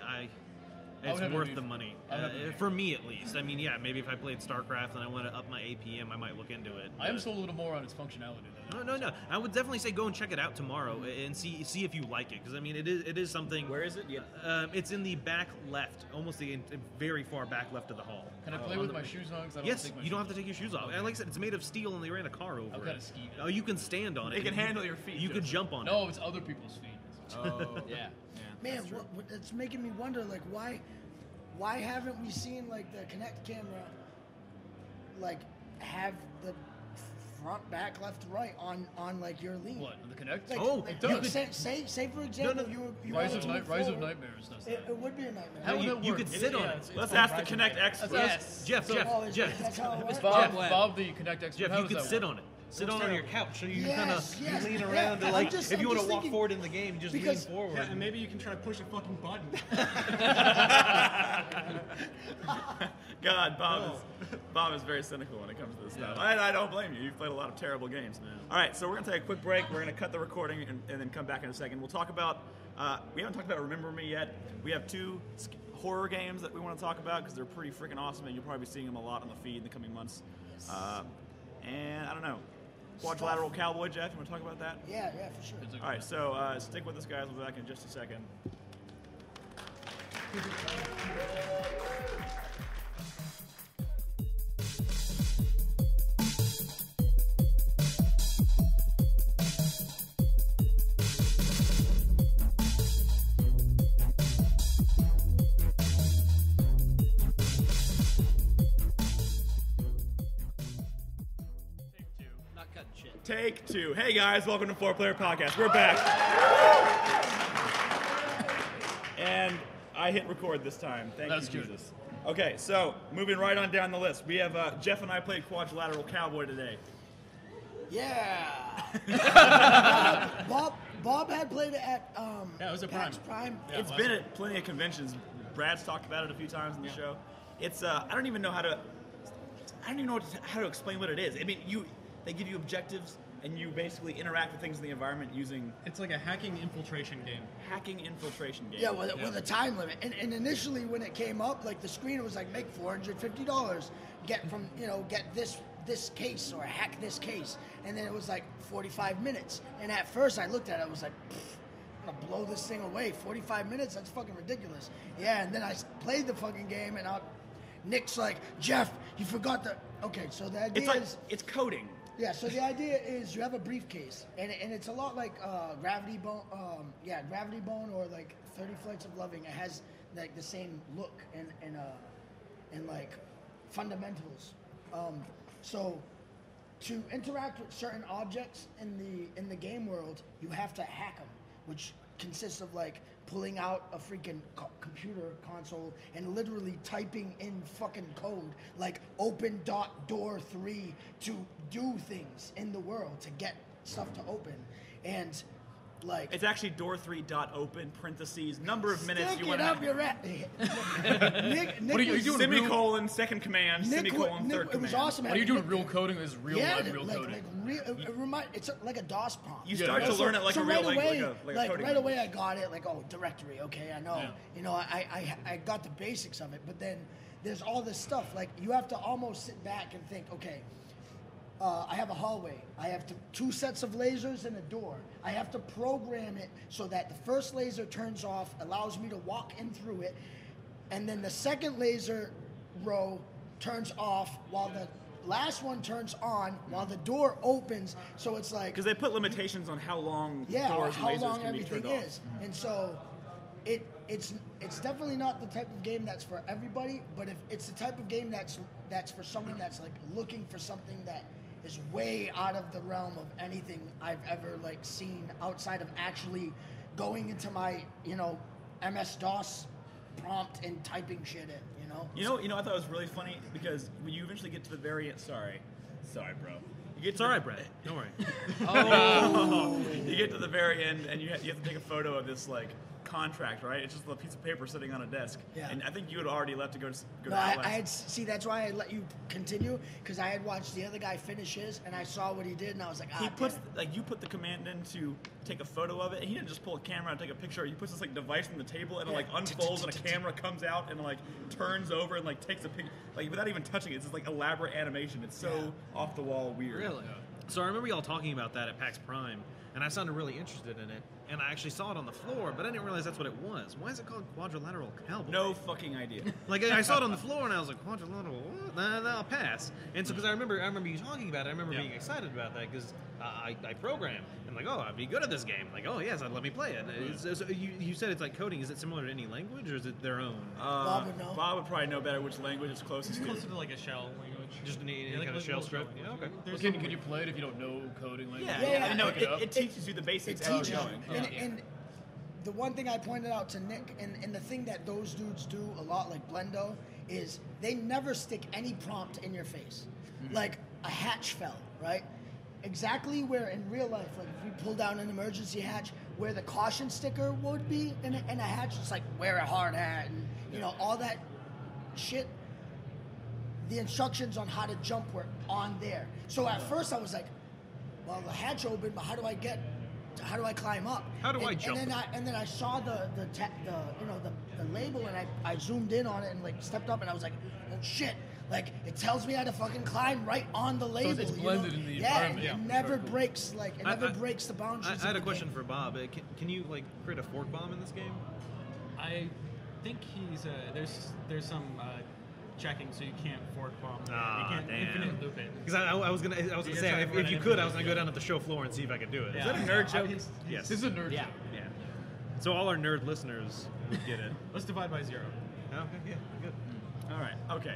it's would have worth to the be- money I would have to be- for me at least. I mean, yeah, maybe if I played StarCraft and I want to up my APM, I might look into it. I am but- still a little more on its functionality though. No. I would definitely say go and check it out tomorrow and see if you like it, because I mean it is something. Where is it? Yeah. It's in the back left, almost the very far back left of the hall. Can I play with my shoes on? 'Cause I don't Yes, take my you don't shoes have to take your shoes off. Okay. And like I said, it's made of steel, and they ran a car over I'm it. kinda skeevy. Oh, you can stand on it. They can You handle your feet, You could Joseph. jump on it. No, it's other people's feet. Oh. Yeah. Man, what it's making me wonder, why haven't we seen the Kinect camera, have the front, back, left, right on your lean? What? The Kinect? It does. Say for example, you Rise wanted of to move Rise of forward. Nightmares does It that. would be a nightmare. How would that you work? could sit on it. it's Let's called ask the Rise of Kinect Nightmares. expert. Yes. Jeff, That's how it works? Bob, the Kinect expert. Jeff, how you does could that sit work? on it. Sit on your couch, so you Yes, kind yes, of lean yeah, around. I'm just- If you I'm want to just walk thinking- forward in the game, you just lean because- forward. Yeah, and maybe you can try to push a fucking button. God, Bob is very cynical when it comes to this stuff. I don't blame you. You've played a lot of terrible games. All right, so we're going to take a quick break. We're going to cut the recording and then come back in a second. We'll talk about, we haven't talked about Remember Me yet. We have 2 horror games that we want to talk about because they're pretty freaking awesome, and you'll probably be seeing them a lot on the feed in the coming months. And I don't know. Quadrilateral Cowboy, Jeff, you want to talk about that? Yeah, for sure. It's a- All right, so stick with us, guys. We'll be back in just a second. Not cutting shit. Take 2. Hey guys, welcome to 4-Player Podcast. We're back. And I hit record this time. Thank That's you, good. Jesus. Okay, so moving right on down the list, we have Jeff and I played Quadrilateral Cowboy today. Yeah. Bob had played it at Yeah, it was at PAX Prime. Prime. Yeah, It's been at plenty of conventions. Brad's talked about it a few times in the show. It's I don't even know how to explain what it is. I mean, they give you objectives and you basically interact with things in the environment using It's like a hacking infiltration game. hacking infiltration game. Yeah, with a time limit. And initially when it came up, the screen was make $450, get this case or hack this case. And then it was 45 minutes. And at first I looked at it, I was like, I'm gonna blow this thing away. 45 minutes? That's fucking ridiculous. Yeah, and then I played the fucking game and Nick's like, Jeff, you forgot the... Okay, so the idea is... It's coding. Yeah, so the idea is you have a briefcase, and it's a lot like Gravity Bone, Gravity Bone, or 30 Flights of Loving. It has the same look and fundamentals. So to interact with certain objects in the game world, you have to hack them, which consists of like pulling out a freaking computer console and literally typing in fucking code, like open door 3 to do things in the world to get stuff to open, and like It's actually door3.open parentheses number of minutes stick you it want up to. your rat. Nick What are you was- doing? Semicolon second command. Nick, Semicolon Nick, third it command. was awesome. Are you doing real coding? This is real Yeah, life, real coding. it's like a DOS prompt. You start to learn it like a real right language, away, like a coding right away, I language. got it. Like, oh, directory. Okay, I know. Yeah. You know, I got the basics of it. But then there's all this stuff. Like, you have to almost sit back and think. Okay, I have a hallway. I have two sets of lasers and a door. I have to program it so that the first laser turns off, allows me to walk in through it, and then the second laser row turns off while the last one turns on while the door opens. So it's like, Because they put limitations on how long yeah, doors and how lasers long can be everything turned off. is. And so it's definitely not the type of game that's for everybody, but if it's the type of game that's for someone that's like looking for something that is way out of the realm of anything I've ever like seen outside of actually going into my, MS-DOS prompt and typing shit in, You know, I thought it was really funny because when you eventually get to the very end, sorry, bro. You get It's to all the- right, Brett. Don't worry. You get to the very end and you have to take a photo of this like contract, right? It's just a piece of paper sitting on a desk. Yeah. And I think you had already left to go to No, Outlast. I had see. That's why I let you continue because I had watched the other guy finish his, and I saw what he did, and I was like, He damn puts it. you put the command in to take a photo of it, and he didn't just pull a camera and take a picture. He puts this like device on the table, and it like unfolds, and a camera comes out and like turns over and like takes a picture, like without even touching it. It's this like elaborate animation. It's so off the wall weird. Really? So I remember y'all talking about that at PAX Prime, and I sounded really interested in it. And I actually saw it on the floor, but I didn't realize that's what it was. Why is it called Quadrilateral Cowboy? No fucking idea. Like I saw it on the floor, and I was like, Quadrilateral, what? Nah, I'll pass. And so because I remember you talking about it, I remember being excited about that because I program and like, oh, I'd be good at this game. Like, oh yes, let me play it. So you said it's like coding. Is it similar to any language, or is it their own? Bob would know. Bob would probably know better which language it's closest It's to. closer to like a shell language. Just any like kind of a shell little script? shell Yeah, okay. There's Can some- you play it if you don't know coding language? Yeah, I mean, no, Look it up. it teaches you the basics It as teaches you're you. going. And the one thing I pointed out to Nick, and the thing that those dudes do a lot, like Blendo, is they never stick any prompt in your face. Like a hatch fell, right? Exactly where in real life, like if we pull down an emergency hatch, where the caution sticker would be in a hatch, it's like wear a hard hat and all that shit. The instructions on how to jump were on there. So at first I was like, well, the hatch opened, but how do I climb up? How do I jump? And then I saw the label, and I zoomed in on it and like stepped up, and I was like, oh shit! Like it tells me how to fucking climb right on the label. it's blended in the yeah, environment. it Yeah, never very cool. breaks breaks the boundaries. I had a of the question game. for Bob. Can you like create a fork bomb in this game? I think there's some checking, so you can't fork bomb. Ah, you can't damn. infinite loop it. Because I was gonna You're say trying to if run you it could, I infinitely. was gonna go down to the show floor and see if I could do it. Yeah. Is that a nerd joke? Yes. This is a nerd Yeah. joke. Yeah. So all our nerd listeners would get it. Let's divide by 0. Okay. Yeah. Good. All right. Okay.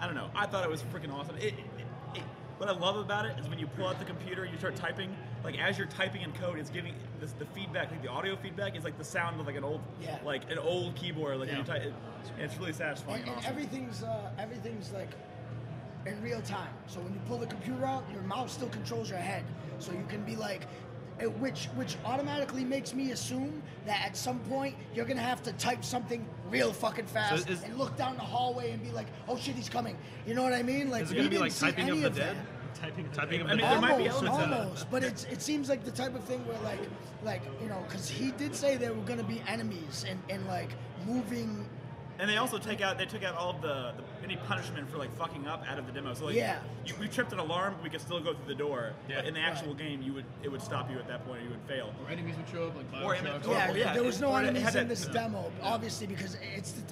I don't know. I thought it was freaking awesome. What I love about it is when you pull out the computer, you start typing. Like as you're typing in code, it's giving the feedback. Like the audio feedback is like the sound of like an old keyboard. Like when you type, it's really satisfying. And and awesome. everything's like in real time. So when you pull the computer out, your mouse still controls your head. So you can be like, which automatically makes me assume that at some point you're gonna have to type something real fucking fast is- and look down the hallway and be like, oh shit, he's coming. You know what I mean? Like Is it we gonna be didn't like see typing any of the that. dead? Typing of the there dead. might be elements of that. Almost, but it seems like the type of thing where like because he did say there were gonna be enemies and like moving. And they also took out all of the any punishment for like fucking up out of the demo. So like we tripped an alarm, but we could still go through the door. Yeah. But in the actual game, it would stop you at that point, or you would fail. Or enemies would show up like Or Bioshock. yeah, There was no or it enemies had in that- this demo, obviously, because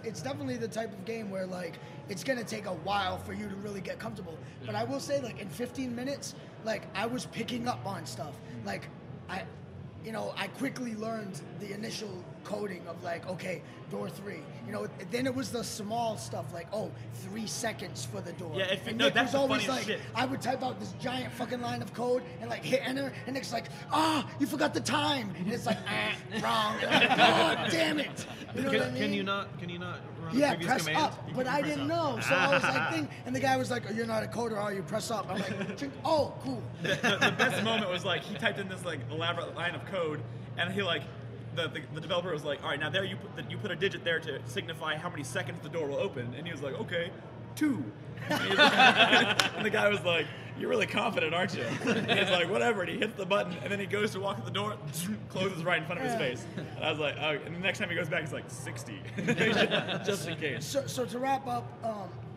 it's definitely the type of game where like it's gonna take a while for you to really get comfortable. But I will say, like in 15 minutes, like I was picking up on stuff. Like I quickly learned the initial coding of like, okay, door 3. You know, then it was the small stuff like, 3 seconds for the door. Yeah, and no, Nick that's was the always funniest like, shit. I would type out this giant fucking line of code and like hit enter, and Nick's like, you forgot the time, and it's like, wrong. And I'm like, oh, damn it. You know what I mean? Can you not run Yeah, the previous press command? up, but I didn't know, so I was like, and the guy was like, you're not a coder, are you? Press up. I'm like, oh, cool. The best moment was like he typed in this like elaborate line of code, and he like the developer was like, all right, now there you put a digit there to signify how many seconds the door will open, and he was like, okay, 2. And the guy was like, you're really confident, aren't you? And he's like, whatever, and he hits the button, and then he goes to walk at the door, closes right in front of his face. And I was like, oh, and the next time he goes back, he's like, 60. Just in case. So to wrap up,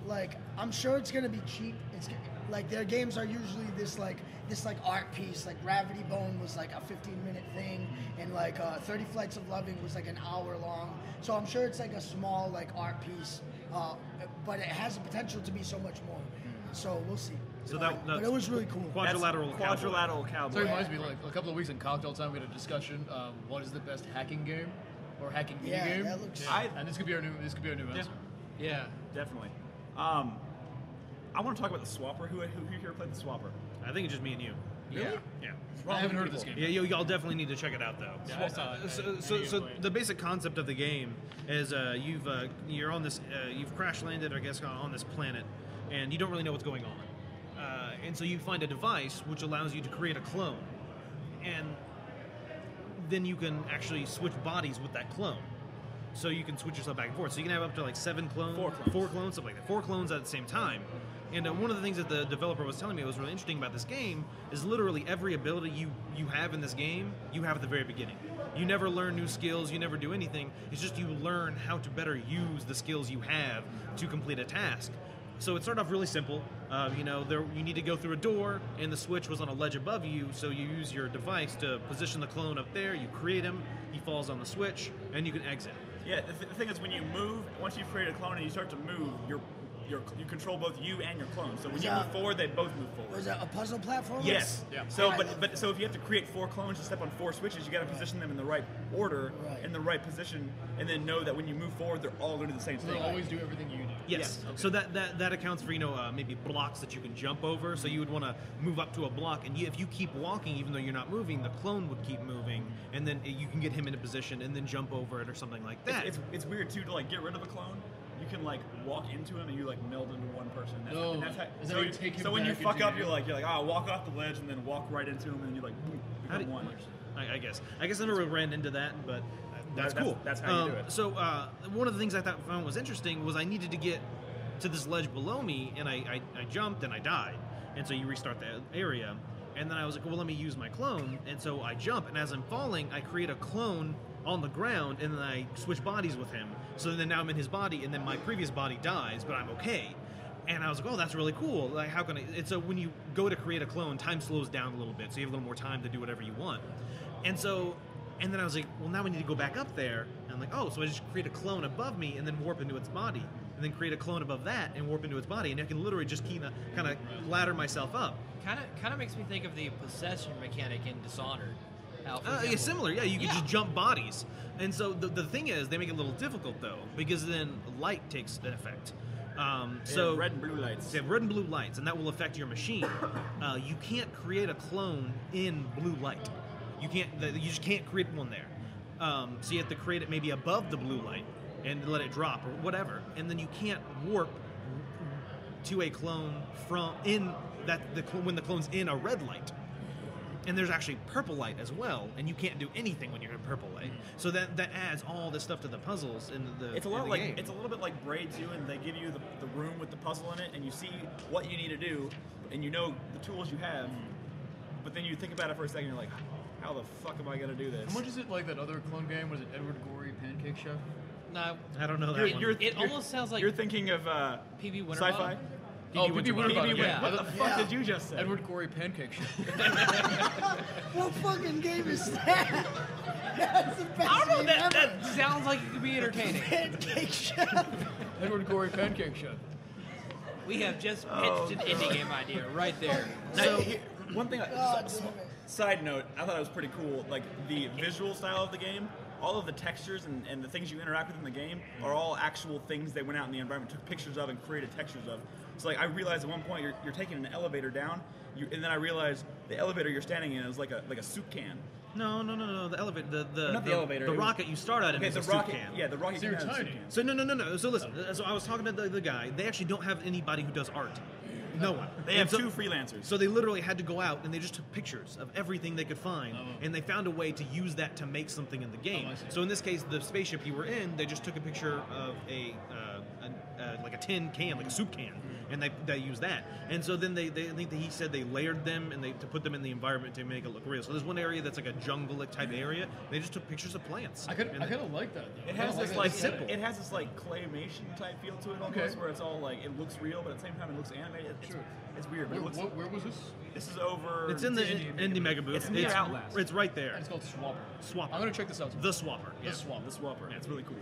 like, I'm sure it's gonna be cheap. Like their games are usually this art piece. Like Gravity Bone was like a 15-minute thing, and like 30 Flights of Loving was like an hour long. So I'm sure it's like a small like art piece, but it has the potential to be so much more. So we'll see. So but it was really cool. Quadrilateral Cowboy. So it reminds me, like a couple of weeks in cocktail time, we had a discussion. What is the best hacking game or hacking Yeah, game? that looks. And this could be our new answer. Yeah. Definitely. I want to talk about the Swapper. Who here played the Swapper? I think it's just me and you. Yeah. Yeah. I haven't heard of this game. Yeah, y'all definitely need to check it out though. Yeah, I saw it. So the basic concept of the game is you're on this you've crash landed, I guess, on this planet, and you don't really know what's going on, and so you find a device which allows you to create a clone, and then you can actually switch bodies with that clone. So you can switch yourself back and forth. So you can have up to like 7 clones, 4 clones, something like that. 4 clones at the same time. And one of the things that the developer was telling me was really interesting about this game is literally every ability you have in this game, you have at the very beginning. You never learn new skills, you never do anything. It's just you learn how to better use the skills you have to complete a task. So it started off really simple. You need to go through a door, and the switch was on a ledge above you, so you use your device to position the clone up there, you create him, he falls on the switch, and you can exit. Yeah, the thing is, when you move, once you've created a clone and you start to move, you control both you and your clone. So when you move forward, they both move forward. Was that a puzzle platform? Yes. Yeah. So, so if you have to create 4 clones to step on 4 switches, you got to position them in the right order, in the right position, and then know that when you move forward, they're all going to do the same They thing. always do everything you do. Yes. Okay. So that accounts for maybe blocks that you can jump over. So you would want to move up to a block, and if you keep walking, even though you're not moving, the clone would keep moving, and then you can get him into position and then jump over it or something like that. It's weird too to like get rid of a clone. You can like walk into him and you like meld into one person. And that's how, Is that how you take him so when you back fuck into up, you? you're like walk off the ledge and then walk right into him and you like boom, become one. I guess I never ran into that, but that's cool. That's how you do it. So one of the things I found was interesting was I needed to get to this ledge below me, and I jumped and I died, and so you restart the area, and then I was like, well, let me use my clone, and so I jump, and as I'm falling, I create a clone on the ground, and then I switch bodies with him. So then now I'm in his body, and then my previous body dies, but I'm okay. And I was like, oh, that's really cool. Like, how can I? And so when you go to create a clone, time slows down a little bit, so you have a little more time to do whatever you want. And then I was like, well, now we need to go back up there. And I'm like, oh, so I just create a clone above me and then warp into its body, and then create a clone above that and warp into its body, and I can literally just kind of ladder myself up. Kind of makes me think of the possession mechanic in Dishonored. Yeah, similar. Yeah, you can just jump bodies. And so the thing is, they make it a little difficult though, because then light takes an effect. So red and blue lights. They have red and blue lights, and that will affect your machine. You can't create a clone in blue light. You just can't create one there. So you have to create it maybe above the blue light and let it drop or whatever. And then you can't warp to a clone when the clone's in a red light. And there's actually purple light as well, and you can't do anything when you're in purple light. So that adds all this stuff to the puzzles in the It's a game. It's a little bit like Braid 2, and they give you the room with the puzzle in it, and you see what you need to do, and you know the tools you have. But then you think about it for a second, and you're like, how the fuck am I gonna do this? How much is it like that other clone game? Was it Edward Gorey Pancake Chef? No, I don't know that one. it almost sounds like You're thinking of PB Winterbottom. sci-fi. Oh, PB Winterbottom. Yeah. What the fuck did you just say? Edward Gorey Pancake Chef. What fucking game is that? That's the best I don't know. game That ever. sounds like it could be entertaining. Pancake Chef. Edward Gorey Pancake Chef. We have just pitched an indie game idea right there. So one thing, God damn it. side note, I thought it was pretty cool. Like the visual style of the game, all of the textures and the things you interact with in the game are all actual things they went out in the environment, took pictures of, and created textures of. So like I realized at one point you're taking an elevator down, and then I realized the elevator you're standing in is like a soup can. No. The elevator, Not the elevator. the rocket you start out in is the a soup rocket, can. yeah, the rocket. So you're can have a soup tiny. can. So no. So listen. So I was talking to the guy. They actually don't have anybody who does art. No one. They And have two freelancers. So they literally had to go out and they just took pictures of everything they could find, and they found a way to use that to make something in the game. I see. So in this case, the spaceship you were in, they just took a picture of like a tin can, like a soup can, and they used that. And so then they I think that he said they layered them and to put them in the environment to make it look real. So there's one area that's like a jungle-like type area. They just took pictures of plants. I kind of like that. Though. It has this that like aesthetic. it has this like claymation type feel to it almost, Okay. where it's all like it looks real, but at the same time it looks animated. It's weird. But Where was this? this is over. It's in the Indie Mega Booth. It's near Outlast. It's right there. It's called Swapper. Swapper. I'm gonna check this out. The Swapper. The Swapper. the Swapper. Yeah, it's really cool.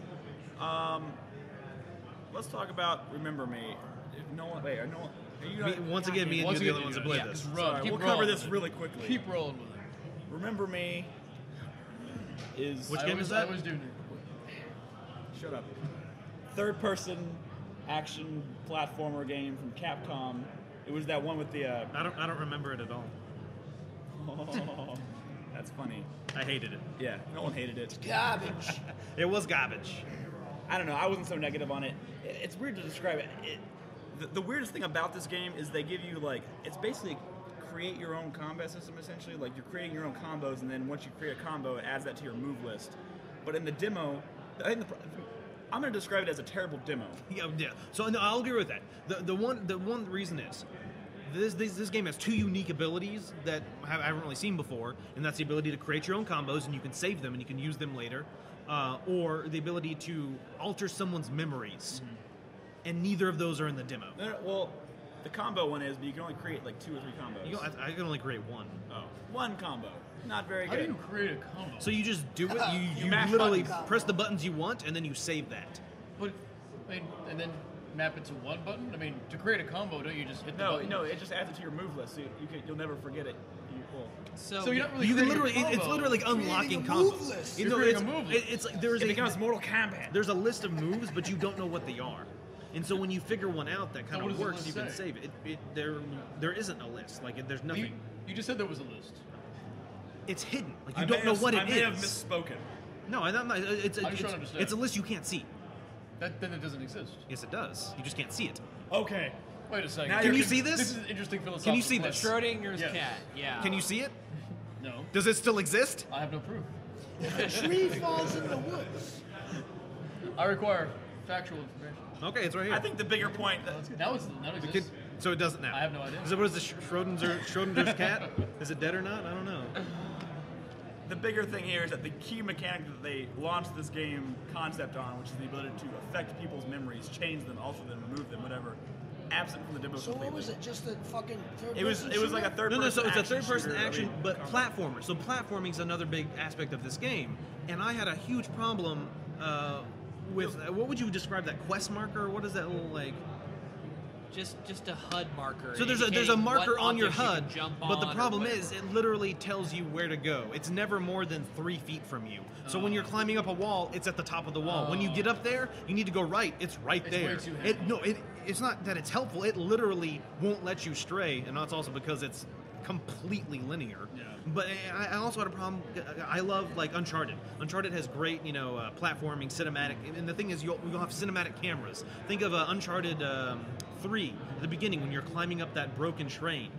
Let's talk about Remember Me. No one. Wait, no one. Are you not, Once again, me and Once you are the again, only ones that you play guys. this. Just run. Sorry, Keep we'll cover rolling. this really quickly. Keep rolling with it. Remember Me is. Which I game always, is that? I always do. Nick. Shut up. Third-person action platformer game from Capcom. It was that one with the. I don't remember it at all. Oh, that's funny. I hated it. Yeah, no one hated it. Garbage. It was garbage. I don't know. I wasn't so negative on it. It's weird to describe it. The weirdest thing about this game is they give you like it's basically create your own combat system essentially. Like you're creating your own combos, and then once you create a combo, it adds that to your move list. But in the demo, I think I'm going to describe it as a terrible demo. Yeah. So no, I'll agree with that. The one reason is this game has two unique abilities that I haven't really seen before, and that's the ability to create your own combos, and you can save them and you can use them later, or the ability to alter someone's memories. And neither of those are in the demo. No, well, the combo one is, but you can only create like 2 or 3 combos. I can only create one. Oh, one combo. Not very How do good. you create a combo? So you just do it. You mash literally buttons. press the buttons you want, and then you save that. But, and then map it to one button? I mean, to create a combo, don't you just hit the No, button? no, it just adds it to your move list, so you'll never forget it. So you're not really You can creating literally, a it's combo. literally like unlocking Creating a move combos. list. You You're know, creating it's, a move list. it's like there's It a becomes Mortal Kombat. there's a list of moves, but you don't know what they are. And so when you figure one out that kind what of does the works, list you can say? save it. There isn't a list. Like there's nothing. You just said there was a list. It's hidden. Like you don't know what it I may have is. misspoken. No, I'm not. It's I'm just trying to understand. it's a list you can't see. Then it doesn't exist. Yes, it does. You just can't see it. Okay. Wait a second. Now Can you're you con- see this? This is an interesting philosophical Can you see this? question. Schrodinger's Yes. cat. Yeah. Can you see it? No. Does it still exist? I have no proof. If a tree falls in the woods, I require factual information. Okay, it's right here. I think the bigger point. Now it exists. So it doesn't now. I have no idea. Is it what is the Schrodinger's cat? Is it dead or not? I don't know. The bigger thing here is that the key mechanic that they launched this game concept on, which is the ability to affect people's memories, change them, alter them, remove them, whatever, absent from the demo so completely. what was it? Just a fucking third It was like a third. No. So it's a third-person shooter, action, but combat. platformer. So platforming is another big aspect of this game, and I had a huge problem with what would you describe that quest marker? What is that little like? Just a HUD marker. So there's a indicating marker what on your objects you HUD, can jump but the on or problem whatever. is it literally tells you where to go. It's never more than 3 feet from you. So when you're climbing up a wall, it's at the top of the wall. When you get up there, you need to go right. It's right It's there. way too handy. It's not that it's helpful. It literally won't let you stray, and that's also because it's completely linear. Yeah. But I also had a problem. I love like Uncharted. Uncharted has great, platforming, cinematic, and the thing is, you'll have cinematic cameras. Think of Uncharted 3 at the beginning when you're climbing up that broken train.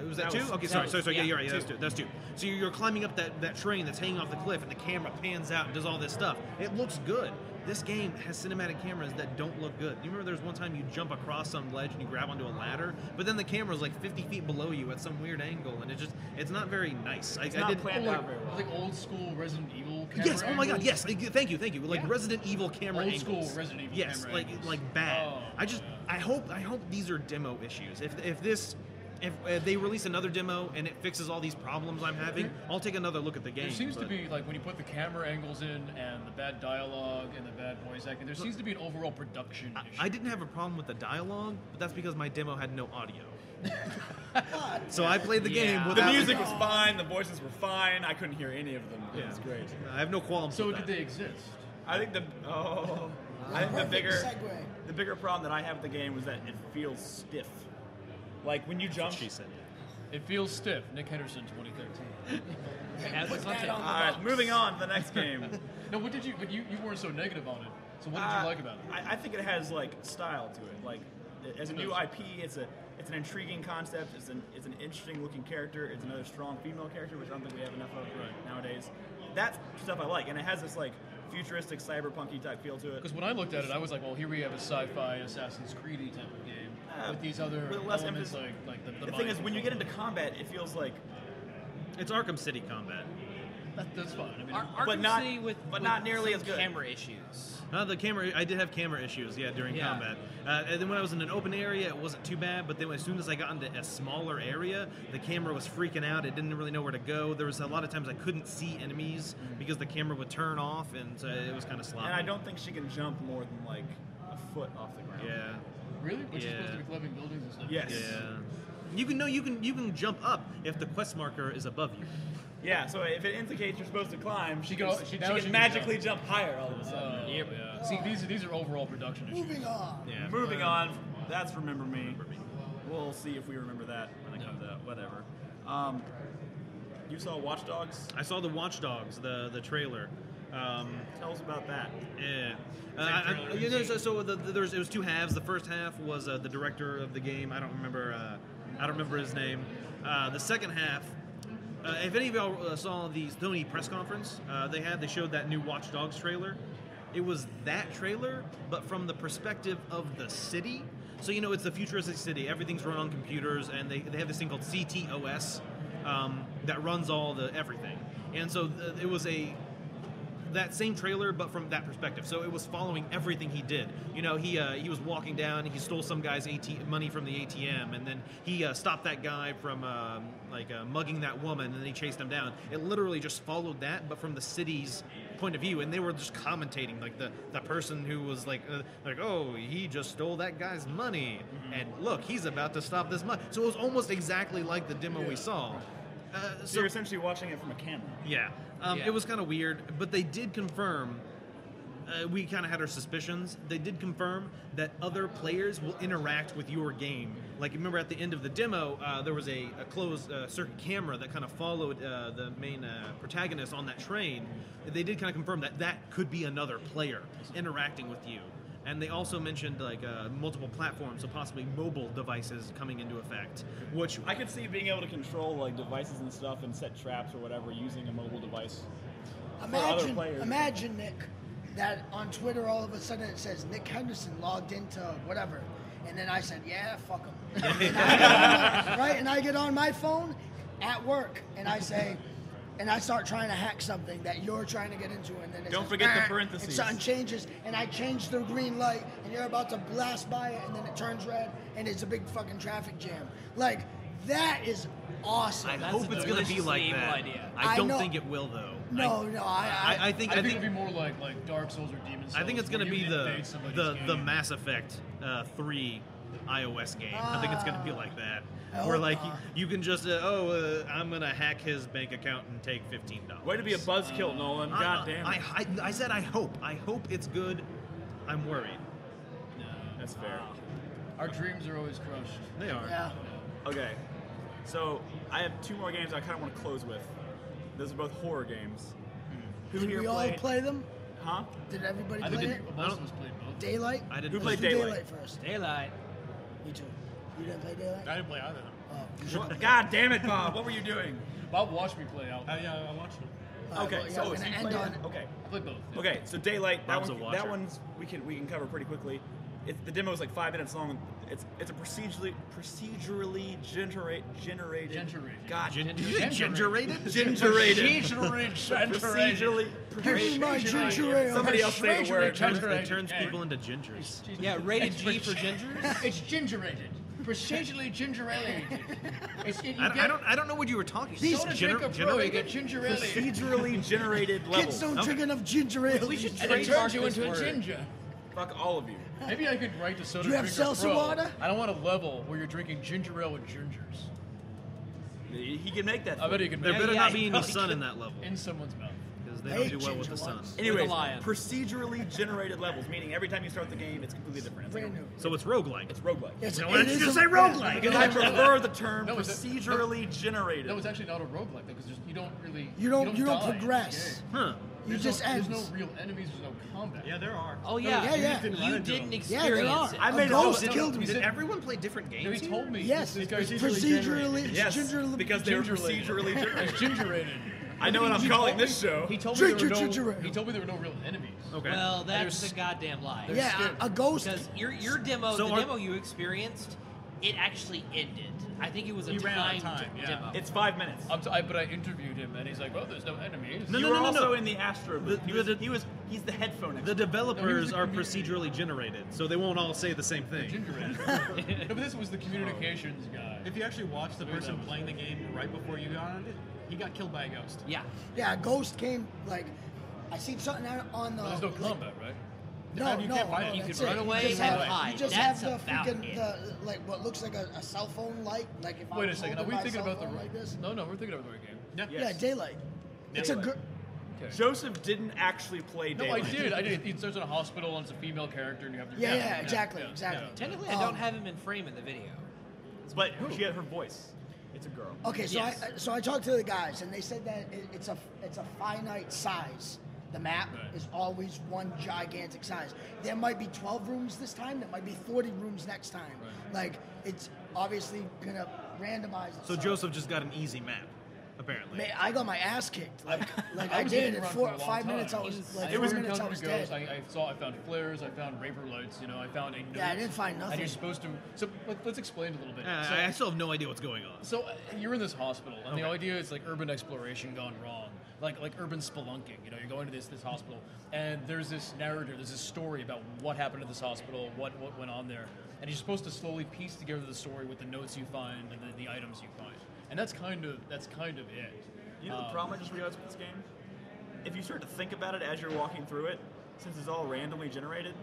Was that That 2? was- Okay, that sorry, was- yeah, you're right. yeah, Yeah, that's two. So you're climbing up that train that's hanging off the cliff, and the camera pans out and does all this stuff. It looks good. This game has cinematic cameras that don't look good. You remember there's one time you jump across some ledge and you grab onto a ladder, but then the camera's like 50 feet below you at some weird angle, and it's not very nice. It's not planned out very well. Like old school Resident Evil camera Yes. Oh my God. angles? Yes. Thank you. Like Yeah. Resident Evil camera Old angles. school Resident Evil yes. camera angles. Like bad. Oh, I hope these are demo issues. If they release another demo and it fixes all these problems I'm having, I'll take another look at the game. There seems to but- be, like, when you put the camera angles in and the bad dialogue and the bad voice acting, there seems to be an overall production issue. I didn't have a problem with the dialogue, but that's because my demo had no audio. So I played the game Yeah. without The music was fine. The voices were fine. I couldn't hear any of them. It was great. I have no qualms. So with did that. they exist? I think the Perfect the bigger problem that I have with the game was that it feels stiff. Like when you jump. She said. It feels stiff. Nick Henderson, 2013. As Put it's that hunted. on the All right, box. moving on to the next game. No, what did you? But you weren't so negative on it. So what did you like about it? I think it has like style to it. Like as a new IP, it's an intriguing concept. It's an interesting looking character. It's another strong female character, which I don't think we have enough of nowadays. That's stuff I like, and it has this like futuristic cyberpunky type feel to it. Because when I looked at it, I was like, well, here we have a sci-fi Assassin's Creed type of game with these other with less elements emphasis. like the The thing is, mind when you get into control. combat, it feels like It's Arkham City combat. That's fine. I mean, Arkham not- City with not nearly some as good. camera issues. The camera, I did have camera issues, during Yeah. combat. And then when I was in an open area, it wasn't too bad. But then as soon as I got into a smaller area, the camera was freaking out. It didn't really know where to go. There was a lot of times I couldn't see enemies because the camera would turn off, and it was kind of sloppy. and I don't think she can jump more than like a foot off the ground. Yeah. really? Which is Yeah. supposed to be climbing buildings and stuff? Yes. Yeah. You can jump up if the quest marker is above you. Yeah, so if it indicates you're supposed to climb, She can, now she she can can magically jump higher all of a Oh, sudden. yeah. See, these are overall production issues. Moving on. Yeah. Moving on, that's Remember Me. We'll see if we remember that when it comes out. Whatever. You saw Watch Dogs? I saw the Watch Dogs, the trailer. Tell us about that. Yeah. It was two halves. The first half was the director of the game. I don't remember his name. The second half. If any of y'all saw the Sony press conference, they showed that new Watch Dogs trailer. It was that trailer, but from the perspective of the city. So it's the futuristic city. Everything's run on computers, and they have this thing called CTOS that runs all the everything. And so it was that same trailer, but from that perspective. So it was following everything he did. He was walking down, he stole some guy's money from the ATM, and then he stopped that guy from mugging that woman, and then he chased him down. It literally just followed that, but from the city's point of view, and they were just commentating, like the person who was oh, he just stole that guy's money, and look, he's about to stop this money. So it was almost exactly like the demo we saw. So you're essentially watching it from a camera. Yeah. Yeah. It was kind of weird, but they did confirm, we kind of had our suspicions, they did confirm that other players will interact with your game. Like, remember at the end of the demo, there was a closed circuit camera that kind of followed the main protagonist on that train. They did kind of confirm that could be another player interacting with you. And they also mentioned multiple platforms, so possibly mobile devices coming into effect. Which I could see being able to control like devices and stuff and set traps or whatever using a mobile device. For other players. Imagine, Nick, that on Twitter all of a sudden it says Nick Henderson logged into whatever, and then I said, yeah, fuck him. Right? And I get on my phone at work, and I say, and I start trying to hack something that you're trying to get into, and then it Don't says, forget the "Ah," parentheses. and something changes, and I change the green light, and you're about to blast by it, and then it turns red, and it's a big fucking traffic jam. Like, that is awesome. I That's hope a it's going to be like deliciously evil that. idea. I don't know. think it will, though. No, I think I think it'd be more like Dark Souls or Demon Souls. I think it's going to where be you invade somebody's the game. Mass Effect 3 iOS game. I think it's going to be like that, I where hope like not. you can just I'm going to hack his bank account and take $15. Way to be a buzzkill, Nolan. God damn it. I said I hope. I hope it's good. I'm worried. That's fair. Our dreams are always crushed. They are. Yeah. Okay, so I have two more games I kind of want to close with. Those are both horror games. Who Did here we all played? play them? Huh? Did everybody I play think it? most of us played both. Daylight? I didn't. Who played Let's do Daylight? first. Daylight. Me too. You didn't play Daylight? I didn't play either. Oh, you should. God damn it, Bob! What were you doing? Bob watched me play out. Yeah, I watched it. Okay, well, yeah, so we're you gonna end played on it. Okay. I played both. yeah. Okay, so Daylight. Bob's a watcher. That one's we can cover pretty quickly. The demo is like 5 minutes long. It's a procedurally generated. God, Did you say gingerated? Procedurally. Give me my ginger ale. Somebody else say the word. It turns people into gingers. Yeah, rated G for gingers. It's gingerated. Procedurally gingerated. I don't know what you were talking. Soda drink a pro, you get gingerelli. Procedurally generated Kids levels. don't drink enough ginger ale. We should And it trademark turns you this into a word. ginger. Fuck all of you. Maybe I could write to Soda Do you have Drinker seltzer Pro. water? I don't want a level where you're drinking ginger ale with gingers. He can make that. I bet he can There make better yeah, not be yeah. any sun in that level in someone's mouth. because they I don't hate do well with the ginger sun. ones. Anyways, lion. procedurally generated levels, meaning every time you start the game, it's completely different. It's, like Brand new. So it's roguelike. it's roguelike. It's, No, why didn't it you is just say a- roguelike? Because I prefer the term No, it's a- procedurally generated. No, it's actually not a roguelike though, because you don't really You don't die in this progress. game. Huh. You There's just no, end. there's no real enemies. There's no combat. Yeah, there are. Oh yeah, Yeah, yeah. You didn't Yeah, there experience are. it. I made a a ghost whole- killed me. Did everyone play different games? No, he here? told me. Yes, This guy's procedurally, Yes, gingerly. because they were Gingerly. procedurally generated. It's gingerated. I know what I'm He calling told this me- show. He told me there were Ginger. no. He told me there were no real enemies. Okay. Well, that's There's- the goddamn lie. there's- Yeah, a ghost. Because your demo, So the are- demo you experienced, it actually ended. I think it was a He ran out of timed time, yeah. demo. It's 5 minutes. But I interviewed him, and he's like, "Oh, there's no enemies." No, you no, were no, no, also no. in the Astro booth. He's the headphone The expert. developers No, are he was the procedurally generated, so they won't all say the same thing. Gingerrated. No, but this was the communications guy. If you actually watch the Maybe person that was- playing the game right before you got on it, he got killed by a ghost. Yeah. Yeah, a ghost came, like, I seen something out on the... But there's no like, combat, right? No, You no, can't fight no, it. You that's can it. run away, You just have have, hide. you just That's have the about freaking, it. like, what looks like a cell phone light. Like, if I Wait a was second. Are holding we my thinking cell about the phone like this. No, we're thinking about the right game. Yeah. Yes. Yeah, daylight. It's a Daylight. good... Okay. Joseph didn't actually play No, Daylight. I did. It starts in a hospital, and it's a female character, and you have to. Yeah, exactly, exactly. Technically, I don't have him in frame in the video. But she had her voice. It's a girl. Okay, so Yes. I talked to the guys, and they said that it's a finite size. The map Right. is always one gigantic size. There might be 12 rooms this time. There might be 40 rooms next time. Right. Like, it's obviously gonna randomize So itself. Joseph just got an easy map, apparently. Man, I got my ass kicked. Like I I was did getting in around four, for a long 5 time. minutes. I was like, It was 4 minutes. I encountering was ghosts. dead. I found flares. I found vapor lights. I found a note. Yeah, I didn't find And nothing. you're supposed to. So let's explain a little bit. Uh, So- I still have no idea what's going on. So you're in this hospital, and the Okay. idea is like urban exploration gone wrong, like urban spelunking. You're going to this hospital, and there's this narrator, there's this story about what happened to this hospital, what went on there, and you're supposed to slowly piece together the story with the notes you find and the items you find, and that's kind of it. You know the problem I just realized with this game? If you start to think about it as you're walking through it, since it's all randomly generated,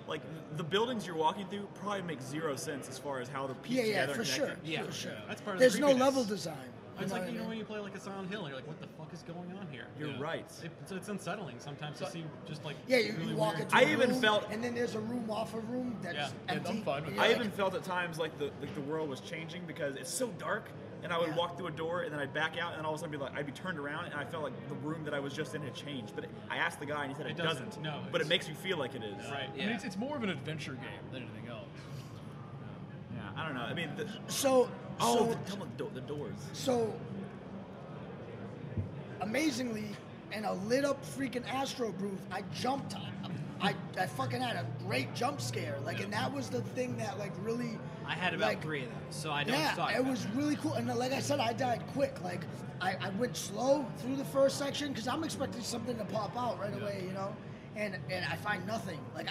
like the buildings you're walking through probably make zero sense as far as how to piece Yeah, together. for and sure. connect it. Yeah. For sure. That's part of There's the no creepiness. level design. It's know like what I when mean? you play like a Silent Hill, and you're like, what the fuck is going on here? You're Yeah. right. It's unsettling sometimes to see just like Yeah, you really walk weird- into I a even room, felt- and then there's a room off a room that's Yeah, empty. I'm fine with and that. I you're even like, felt at times like the world was changing because it's so dark, and I would Yeah. walk through a door and then I'd back out, and all of a sudden I'd be turned around, and I felt like the room that I was just in had changed. But I asked the guy, and he said it It doesn't. doesn't. No, but it it's- makes you feel like it is. Right. I mean, it's more of an adventure game than anything else. Yeah, I don't know. I mean, So, the doors. so amazingly, in a lit up freaking Astro booth, I jumped. I fucking had a great jump scare. Like, and that was the thing that like really. I had about like, 3 of those, so I know what Yeah, you're talking it about. was really cool. And like I said, I died quick. Like, I went slow through the first section because I'm expecting something to pop out right away, you know? And I find nothing. Like,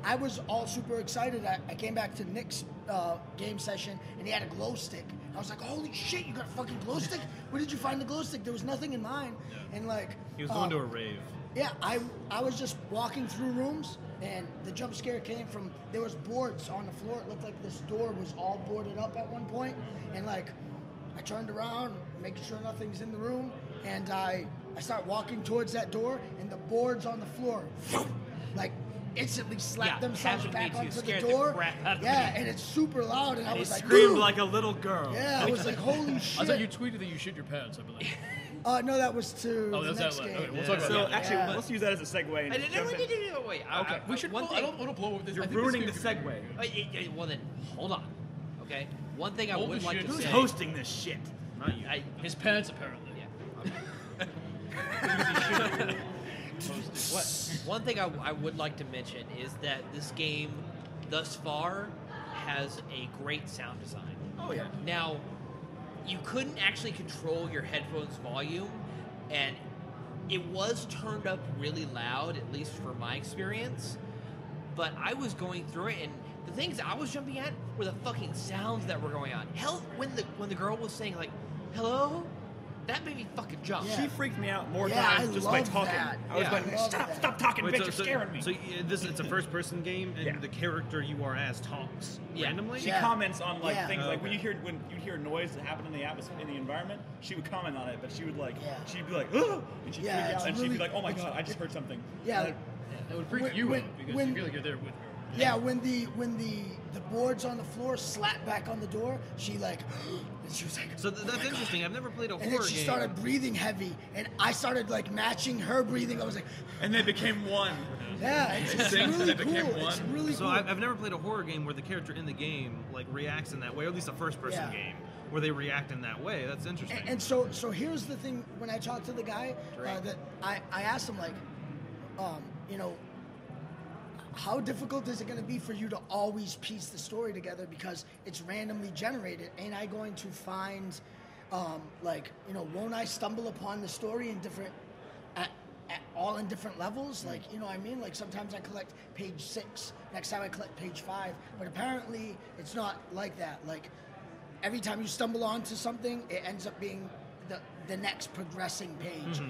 I was all super excited. I came back to Nick's game session, and he had a glow stick. I was like, holy shit, you got a fucking glow stick? Where did you find the glow stick? There was nothing in mine. And like... He was going to a rave. Yeah, I was just walking through rooms, and the jump scare came from, there was boards on the floor. It looked like this door was all boarded up at one point, and like I turned around, making sure nothing's in the room, and I start walking towards that door, and the boards on the floor like instantly slapped Yeah, themselves happened to me back too. onto the Scared the door. crap out of Yeah, me. and it's super loud, and I He was like, screamed "Ooh!" like a little girl. Yeah, I was like, holy shit. I thought you tweeted that you shit your pants, I believe. No, that was to Oh, the that's next that. game. Okay, we'll talk about So that. actually, Yeah. let's use that as a segue. And No, jump in. wait. Okay. We should. One I thing. don't want to blow this. You're I think this ruining game the is gonna be segue. great. Well then, hold on. Okay. One thing I Hold would the like shit. to Who's say. Hosting this shit. Not you. His pants, apparently. Yeah. One thing I would like to mention is that this game, thus far, has a great sound design. Oh yeah. Now, you couldn't actually control your headphones volume, and it was turned up really loud, at least for my experience. But I was going through it, and the things I was jumping at were the fucking sounds that were going on. Hell, when the girl was saying like, "Hello," that made me fucking jump. Yeah. She freaked me out more Yeah, times I just by love talking. that. I was Yeah. like, I love stop, that. stop talking, Wait, bitch, you're scaring me. So it's a first-person game, and Yeah. the character you are as talks Yeah. randomly. She Yeah. comments on like Yeah. things like Okay. when you'd hear noise that happened in the atmosphere in the environment, she would comment on it, but she would like Yeah. she'd be like, ugh, and she'd Yeah, freak out, it's and she'd be really- like, oh my it's- god, I just heard something. Yeah, And It would freak When- you when- out because when- you feel like you're there with her. Yeah, when the boards on the floor slap back on the door, she like, and she was like, So that's interesting. I've never played a and horror then she game. started breathing heavy, and I started like matching her breathing. I was like, and they became one. yeah, it's They really became cool. It's one. really So cool. I've never played a horror game where the character in the game like reacts in that way, or at least a first-person Yeah. game where they react in that way. That's interesting. And so here's the thing. When I talked to the guy, that I asked him like, you know, how difficult is it going to be for you to always piece the story together because it's randomly generated? Ain't I going to find, like, you know, won't I stumble upon the story in different, all in different levels? Like, you know what I mean? Like sometimes I collect page 6, next time I collect page 5, but apparently it's not like that. Like every time you stumble onto something, it ends up being the next progressing page.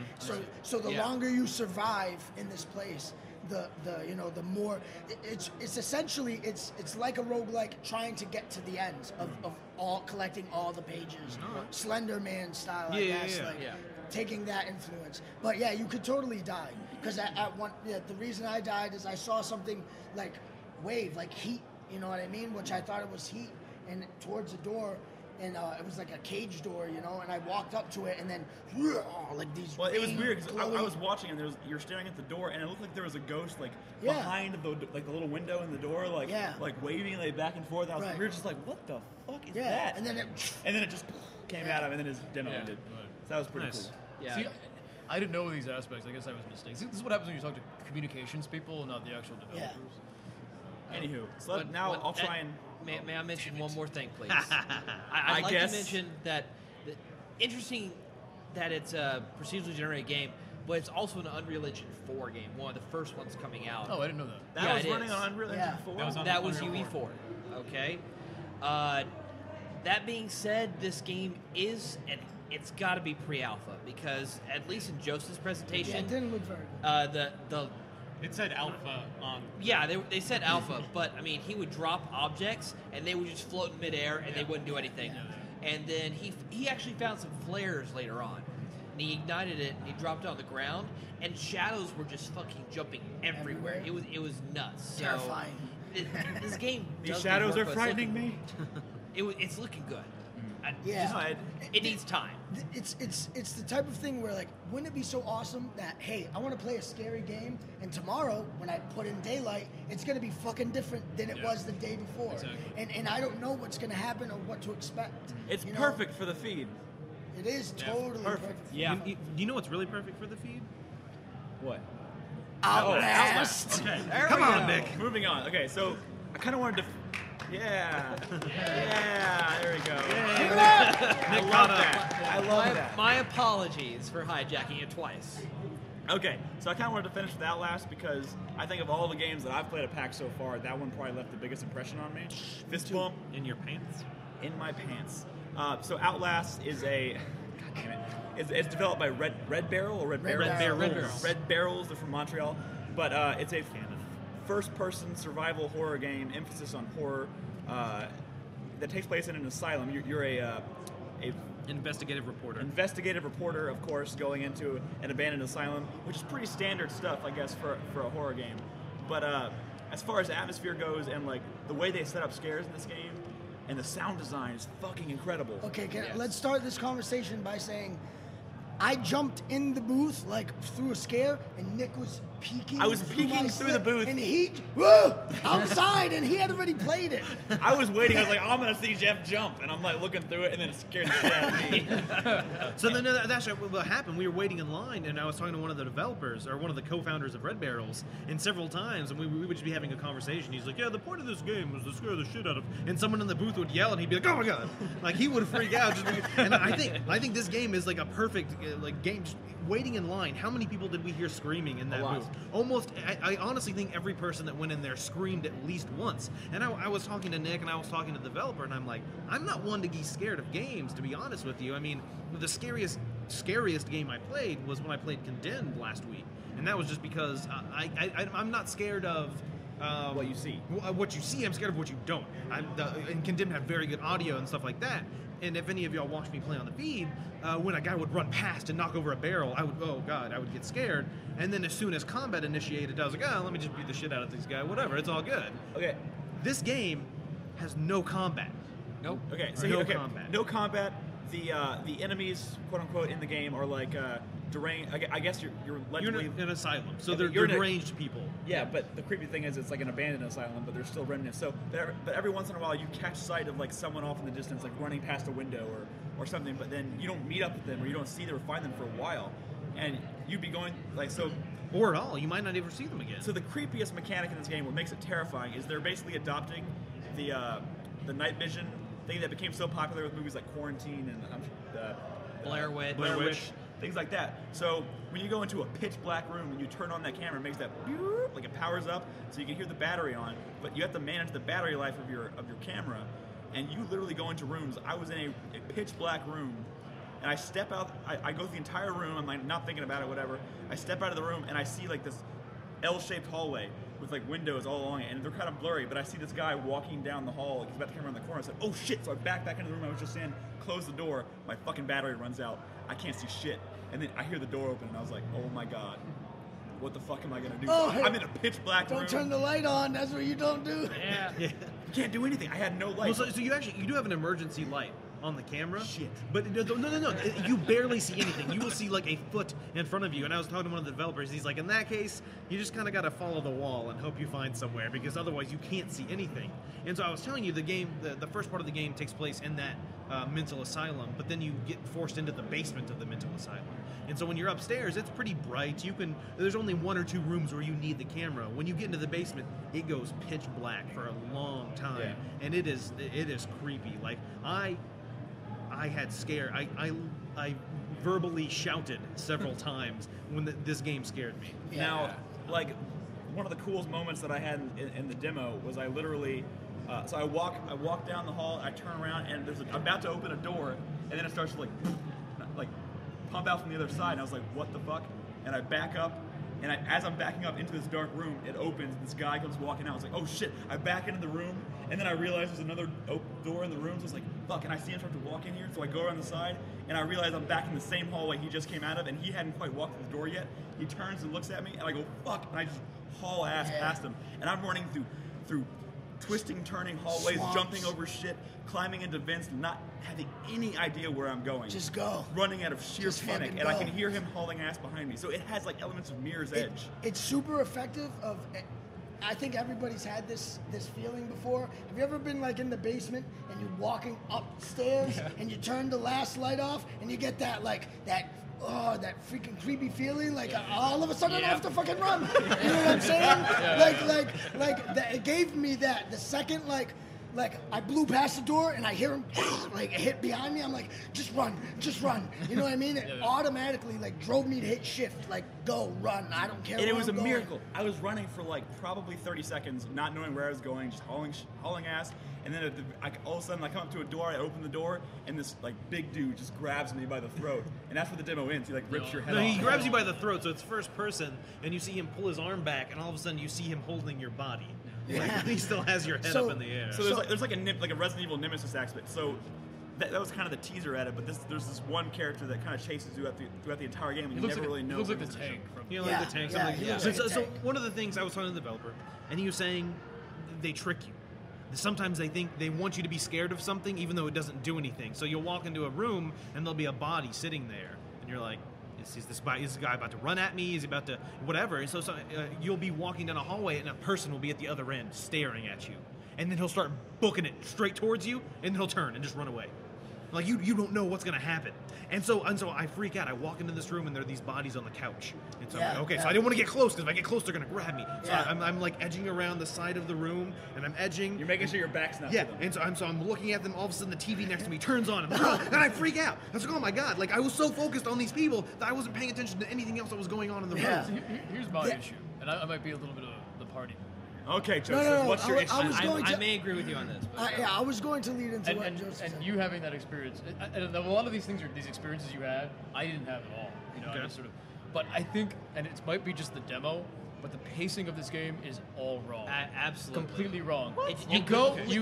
So the Yeah. longer you survive in this place, the you know, the more it's essentially it's like a roguelike trying to get to the end of all collecting all the pages. Slender Man style, I Yeah, guess. yeah. Like Yeah. taking that influence. But yeah, you could totally die. Because at one the reason I died is I saw something like wave, like heat, you know what I mean? Which I thought it was heat, and towards the door, and it was like a cage door, you know, and I walked up to it, and then like these. Well, it was rain weird because I glowing- was watching and you're staring at the door and it looked like there was a ghost like Yeah. behind the little window in the door, like Yeah. like waving like back and forth. Right. We were just like, what the fuck is Yeah, that? and then it. And then it just came Yeah. at him, and then his demo Yeah. ended. So that was pretty Nice. cool. Yeah. See, I didn't know these aspects. I guess I was mistaken. See, this is what happens when you talk to communications people and not the actual Yeah. developers. Anywho, so But- now but- I'll try and. May I mention one more thing, please? I'd like guess. to mention that interesting that it's a procedurally generated game, but it's also an Unreal Engine 4 game, one of the first ones coming out. Oh, I didn't know that. That Yeah, was it running is. on Unreal Yeah. Engine 4. That was on That was Unreal UE4. Okay. That being said, this game is, and it's got to be pre-alpha because at least in Joseph's Yeah, presentation, it didn't look very good. the It said alpha on. yeah, they said alpha, but I mean, he would drop objects and they would just float in midair and they wouldn't do anything. And then he actually found some flares later on, and he ignited it and he dropped it on the ground, and shadows were just fucking jumping everywhere. Everywhere. It was nuts. So, Terrifying. this game. These does shadows good are work, but frightening me. It's looking good. Yeah. Just- It needs time. It's the type of thing where like, wouldn't it be so awesome that hey, I want to play a scary game, and tomorrow when I put in daylight, it's gonna be fucking different than it was the day before, Exactly. and I don't know what's gonna happen or what to expect. It's you know? perfect for the feed. It is totally perfect. Yeah. Do you know what's really perfect for the feed? What? Outlast. Okay. Come on, Nick. Moving on. Okay, so I kind of wanted to. Yeah. Yeah. There we go. I love that. I love that. My apologies for hijacking it twice. Okay, so I kind of wanted to finish with Outlast because I think of all the games that I've played at PAX so far, that one probably left the biggest impression on me. Fist bump In your pants? in my pants. So Outlast is a. God damn it. It's developed by Red Barrel or Red Barrels? Barrel. Red Barrel. Red Barrels. They're from Montreal, but it's a first-person survival horror game, emphasis on horror, that takes place in an asylum. You're a Investigative reporter. investigative reporter, of course, going into an abandoned asylum, which is pretty standard stuff, I guess, for a horror game. But as far as atmosphere goes and like the way they set up scares in this game, and the sound design is fucking incredible. Okay, let's start this conversation by saying I jumped in the booth like through a scare, and Nick was peeking. I was through peeking my through the slip, booth. and he outside, and he had already played it. I was waiting. I was like, oh, I'm gonna see Jeff jump, and I'm like looking through it, and then it scared the shit out of me. So then that's what happened. We were waiting in line, and I was talking to one of the developers, or one of the co-founders of Red Barrels, and several times, and we would just be having a conversation. He's like, yeah, the point of this game was to scare the shit out of, and someone in the booth would yell, and he'd be like, oh my god, like he would freak out. And I think this game is like a perfect like game. Just waiting in line, how many people did we hear screaming in that lot. booth? Almost, I honestly think every person that went in there screamed at least once. And I was talking to Nick, and I was talking to the developer, and I'm like, I'm not one to be scared of games, to be honest with you. I mean, the scariest scariest game I played was when I played Condemned last week, and that was just because I'm not scared of what you see. What you see, I'm scared of what you don't. And Condemned had very good audio and stuff like that. And if any of y'all watched me play on the feed, when a guy would run past and knock over a barrel, I would get scared. And then as soon as combat initiated, I was like, let me just beat the shit out of this guy. Whatever, it's all good. Okay. This game has no combat. Nope. Okay. So No okay, combat. no combat. The enemies, quote unquote, in the game are like deranged. I guess you're led You're to in believe. an asylum, so Yeah, they're but you're in a- deranged people. Yeah, but the creepy thing is it's like an abandoned asylum, but there's still remnants. So, but every once in a while you catch sight of like someone off in the distance, like running past a window or something. But then you don't meet up with them, or you don't see them or find them for a while, and you'd be going like so. Or at all. You might not ever see them again. So the creepiest mechanic in this game, what makes it terrifying, is they're basically adopting the night vision thing that became so popular with movies like Quarantine and Blair Witch. Blair Witch, things like that. So when you go into a pitch black room and you turn on that camera, it makes that like it powers up, so you can hear the battery on. But you have to manage the battery life of your camera, and you literally go into rooms. I was in a pitch black room. And I step out, I go through the entire room, I'm like not thinking about it, whatever. I step out of the room and I see like this L-shaped hallway with like windows all along it, and they're kind of blurry, but I see this guy walking down the hall, like he's about to come around the corner. I said, oh shit, so I back into the room I was just in, close the door, my fucking battery runs out, I can't see shit. And then I hear the door open and I was like, oh my god, what the fuck am I gonna do? Oh, So I'm in a pitch black room. Don't turn the light on. That's what you don't do. Yeah. Yeah. You can't do anything, I had no light. Well, so you do have an emergency light on the camera. Shit. But no. You barely see anything. You will see like a foot in front of you. And I was talking to one of the developers. He's like, in that case, you just kind of got to follow the wall and hope you find somewhere, because otherwise you can't see anything. And so I was telling you, the game, the first part of the game takes place in that mental asylum, but then you get forced into the basement of the mental asylum. And so when you're upstairs, it's pretty bright. There's only one or two rooms where you need the camera. When you get into the basement, it goes pitch black for a long time, Yeah. and it is creepy. Like I had scare. I verbally shouted several times when this game scared me. Now, like, one of the coolest moments that I had in the demo was I literally, so I walk down the hall, I turn around, and I'm about to open a door, and then it starts to like pump out from the other side, and I was like, what the fuck? And I back up, and as I'm backing up into this dark room, it opens, and this guy comes walking out. I was like, oh shit, I back into the room, and then I realize there's another door in the room, so I was like, fuck, and I see him start to walk in here, so I go around the side, and I realize I'm back in the same hallway he just came out of, and he hadn't quite walked through the door yet. He turns and looks at me, and I go, fuck, and I just haul ass past him, and I'm running through twisting, turning hallways, Swamps. jumping over shit, climbing into vents, not having any idea where I'm going. Just go. Running out of sheer Just panic, fucking and I go. can hear him hauling ass behind me. So it has like elements of Mirror's Edge. It's super effective. I think everybody's had this feeling before. Have you ever been like in the basement and you're walking upstairs and you turn the last light off and you get that that freaking creepy feeling, like all of a sudden I have to fucking run. You know what I'm saying? Like that, it gave me that. The second like I blew past the door and I hear him like hit behind me, I'm like, just run. You know what I mean? It automatically like drove me to hit shift, like go, run, I don't care. And it where was I'm a going. miracle. I was running for like probably 30 seconds, not knowing where I was going, just hauling ass. And then all of a sudden I come up to a door, I open the door, and this like big dude just grabs me by the throat. And that's where the demo ends. He like rips your head No, off. he grabs you by the throat, so it's first person, and you see him pull his arm back, and all of a sudden you see him holding your body. Like, he still has your head So- up in the air. So there's like a Resident Evil Nemesis aspect. So that was kind of the teaser at it, but there's this one character that kind of chases you throughout the entire game, and He you looks never like really know. he looks like where the he's tank from. You know, Yeah, like the tank. yeah, something he like looks so, like a so tank. one of the things I was talking to the developer, and he was saying they trick you. Sometimes they think they want you to be scared of something, even though it doesn't do anything. So you'll walk into a room, and there'll be a body sitting there, and you're like, is this guy about to run at me? Is he about to whatever? And so you'll be walking down a hallway, and a person will be at the other end staring at you, and then he'll start booking it straight towards you, and then he'll turn and just run away. Like you don't know what's gonna happen, and so I freak out. I walk into this room and there are these bodies on the couch, and so I'm like, okay, so I didn't want to get close because if I get close, they're gonna grab me. So Yeah. I'm like edging around the side of the room, and I'm edging. You're making sure your back's not Yeah, to them. and so I'm looking at them. All of a sudden, the TV next to me turns on, and I freak out. I was like, oh my god! Like I was so focused on these people that I wasn't paying attention to anything else that was going on in the room. Yeah. Here's my Yeah. issue, and I might be a little bit of the party. Okay, Joseph, no, what's your issue? I may agree with you on this. But I was going to lead into what Joseph and said. you having that experience, and a lot of these things are these experiences you had. I didn't have at all. You know, I just sort of. But I think, and it might be just the demo, but the pacing of this game is all wrong. Absolutely. Completely wrong. It's You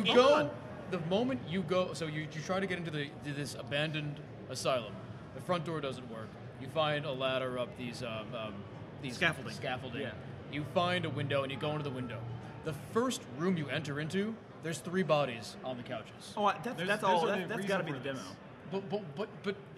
go. The moment you go, so you try to get into this abandoned asylum. The front door doesn't work. You find a ladder up these scaffolding. Yeah. You find a window and you go into the window. The first room you enter into, there's 3 bodies on the couches. Oh, that's all. That's got to be the demo. But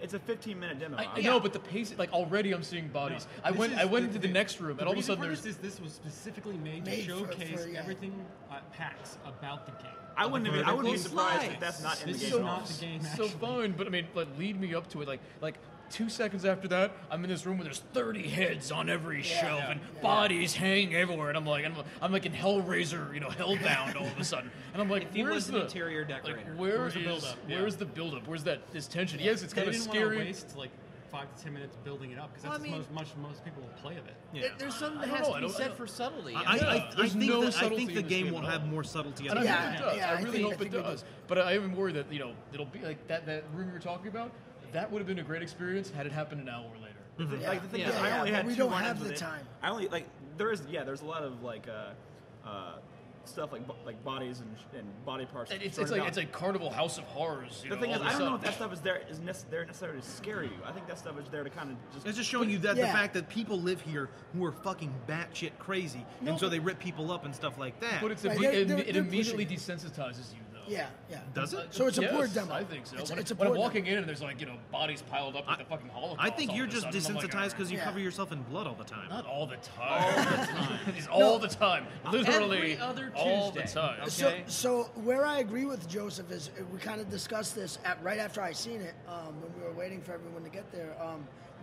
It's a 15-minute demo. I know, but the pace, like already I'm seeing bodies. I went into the next room, and all of a sudden there's. This was specifically made to Made for- showcase yeah. everything at PAX about the game. I wouldn't be surprised slides. if that's not in the This game. is at all. not the game. So actually. fun, but I mean, like, lead me up to it. Like 2 seconds after that, I'm in this room where there's 30 heads on every shelf and bodies hanging everywhere, and I'm like in Hellraiser, Hellbound all of a sudden, and I'm like, It where's was an the interior decorator. Like, where's the build-up? Yeah. Where's the build-up? Where's this tension? Yes, it's They kind of didn't want scary. to waste like 5 to 10 minutes building it up because that's Well, I mean- most people will play of it. Yeah. There's something that I don't has know, to I be don't- said for subtlety. There's no I subtlety think the in this game game will at all. have more subtlety. And I in really it. hope it does. yeah, I I really think- hope I it think we does. But I am worried that it'll be like that room you were talking about. That would have been a great experience had it happened an hour later. Like the thing Yeah. is, I only but had we 2 don't run-ins have with the it. time. I only there's a lot of stuff like bodies and body parts. And it's thrown like about. it's like Carnival House of Horrors. The thing all is, of a I don't know sudden. if that stuff is there necessarily to scare you. I think that stuff is there to kind of just. It's just showing you that Yeah. the fact that people live here who are fucking batshit crazy, and so they rip people up and stuff like that. But it's Right, it they're immediately pushing desensitizes you, though. Yeah. Does it? So it's a poor Yes, demo. I think so. It's When a I'm poor walking in and there's bodies piled up like the fucking Holocaust. I think all you're of a just sudden, I'm like, desensitized because you Yeah. cover yourself in blood all the time. Not all the time. It's all the time. Literally Every other all the Tuesday. time. Okay. So where I agree with Joseph is we kind of discussed this right after I seen it when we were waiting for everyone to get there.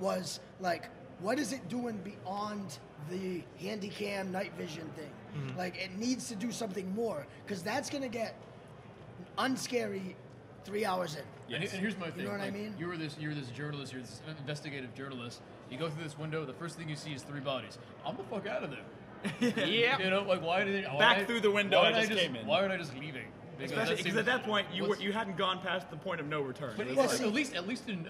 Was like, what is it doing beyond the handycam night vision thing? Mm-hmm. Like, it needs to do something more because that's gonna get unscary 3 hours in. And here's my thing. know what I like, mean? You're this journalist. You're this investigative journalist. You go through this window. The first thing you see is 3 bodies. I'm the fuck out of there. Yeah. Like why did they Back through the window Why I did just came in. Why aren't I just leaving? Especially because at that point you hadn't gone past the point of no return. But It was Well, like- see- at least in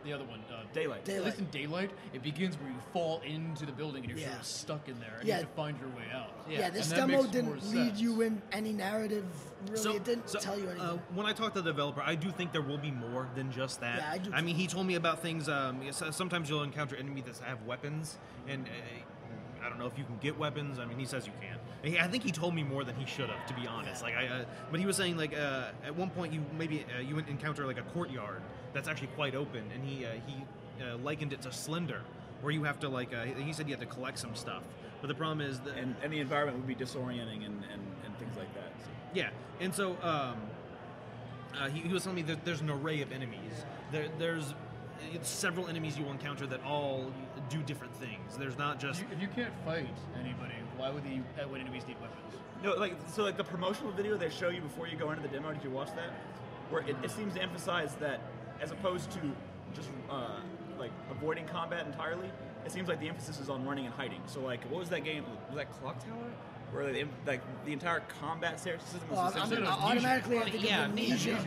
the other one, Daylight. At least in Daylight, it begins where you fall into the building and you're sort Yeah. of stuck in there and Yeah. you have to find your way out. Yeah, this And that demo makes didn't more lead sense. you in any narrative. Really, it didn't tell you anything. When I talk to the developer, I do think there will be more than just that. Yeah, I do I too. mean, he told me about things. Sometimes you'll encounter enemies that have weapons, and I don't know if you can get weapons. I mean, he says you can. I think he told me more than he should have, to be honest. Yeah. But he was saying at one point you encounter like a courtyard that's actually quite open, and he likened it to Slender, where you have to he said you have to collect some stuff. But the problem is that and the environment would be disorienting and things like that. So. yeah, and so he was telling me that there's an array of enemies. There's several enemies you will encounter that all do different things. There's not just If you can't fight anybody, why would enemies need weapons? No, the promotional video they show you before you go into the demo. Did you watch that? Where it seems to emphasize that as opposed to just avoiding combat entirely, it seems like the emphasis is on running and hiding. So what was that game? Was that Clock Tower? Where the entire combat system was Well, essentially automatically, I think Yeah, of Amnesia.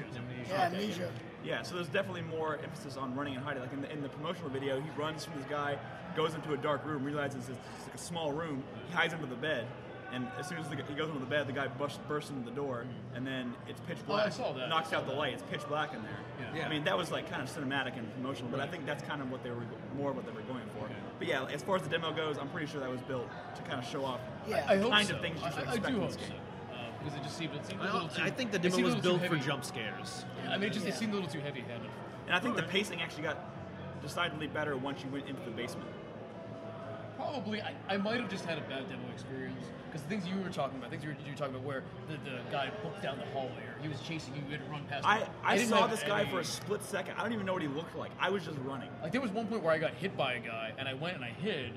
Yeah, Amnesia. Yeah, so there's definitely more emphasis on running and hiding. Like in the promotional video, he runs from this guy, goes into a dark room, realizes it's like a small room. He hides under the bed, and as soon as he goes into the bed, the guy bursts into the door, and then it's pitch black. I saw that. Knocks out the light. It's pitch black in there. Yeah. I mean, that was kind of cinematic and promotional, but I think that's kind of what they were going for. Okay. But yeah, as far as the demo goes, I'm pretty sure that was built to kind of show off Yeah. I hope kind so. of things you should I expect do in hope this so. game. Because it seemed a little too. I think the it demo seemed a was little too built for heavy. jump scares. I mean, it Yeah. seemed a little too heavy-handed. And I think the pacing actually got decidedly better once you went into the basement. Probably, I might have just had a bad demo experience because the things you were talking about, where the guy booked down the hallway or he was chasing you, you had to run past him. I didn't saw have this guy any- for a split second. I don't even know what he looked like. I was just running. Like there was one point where I got hit by a guy and I went and I hid,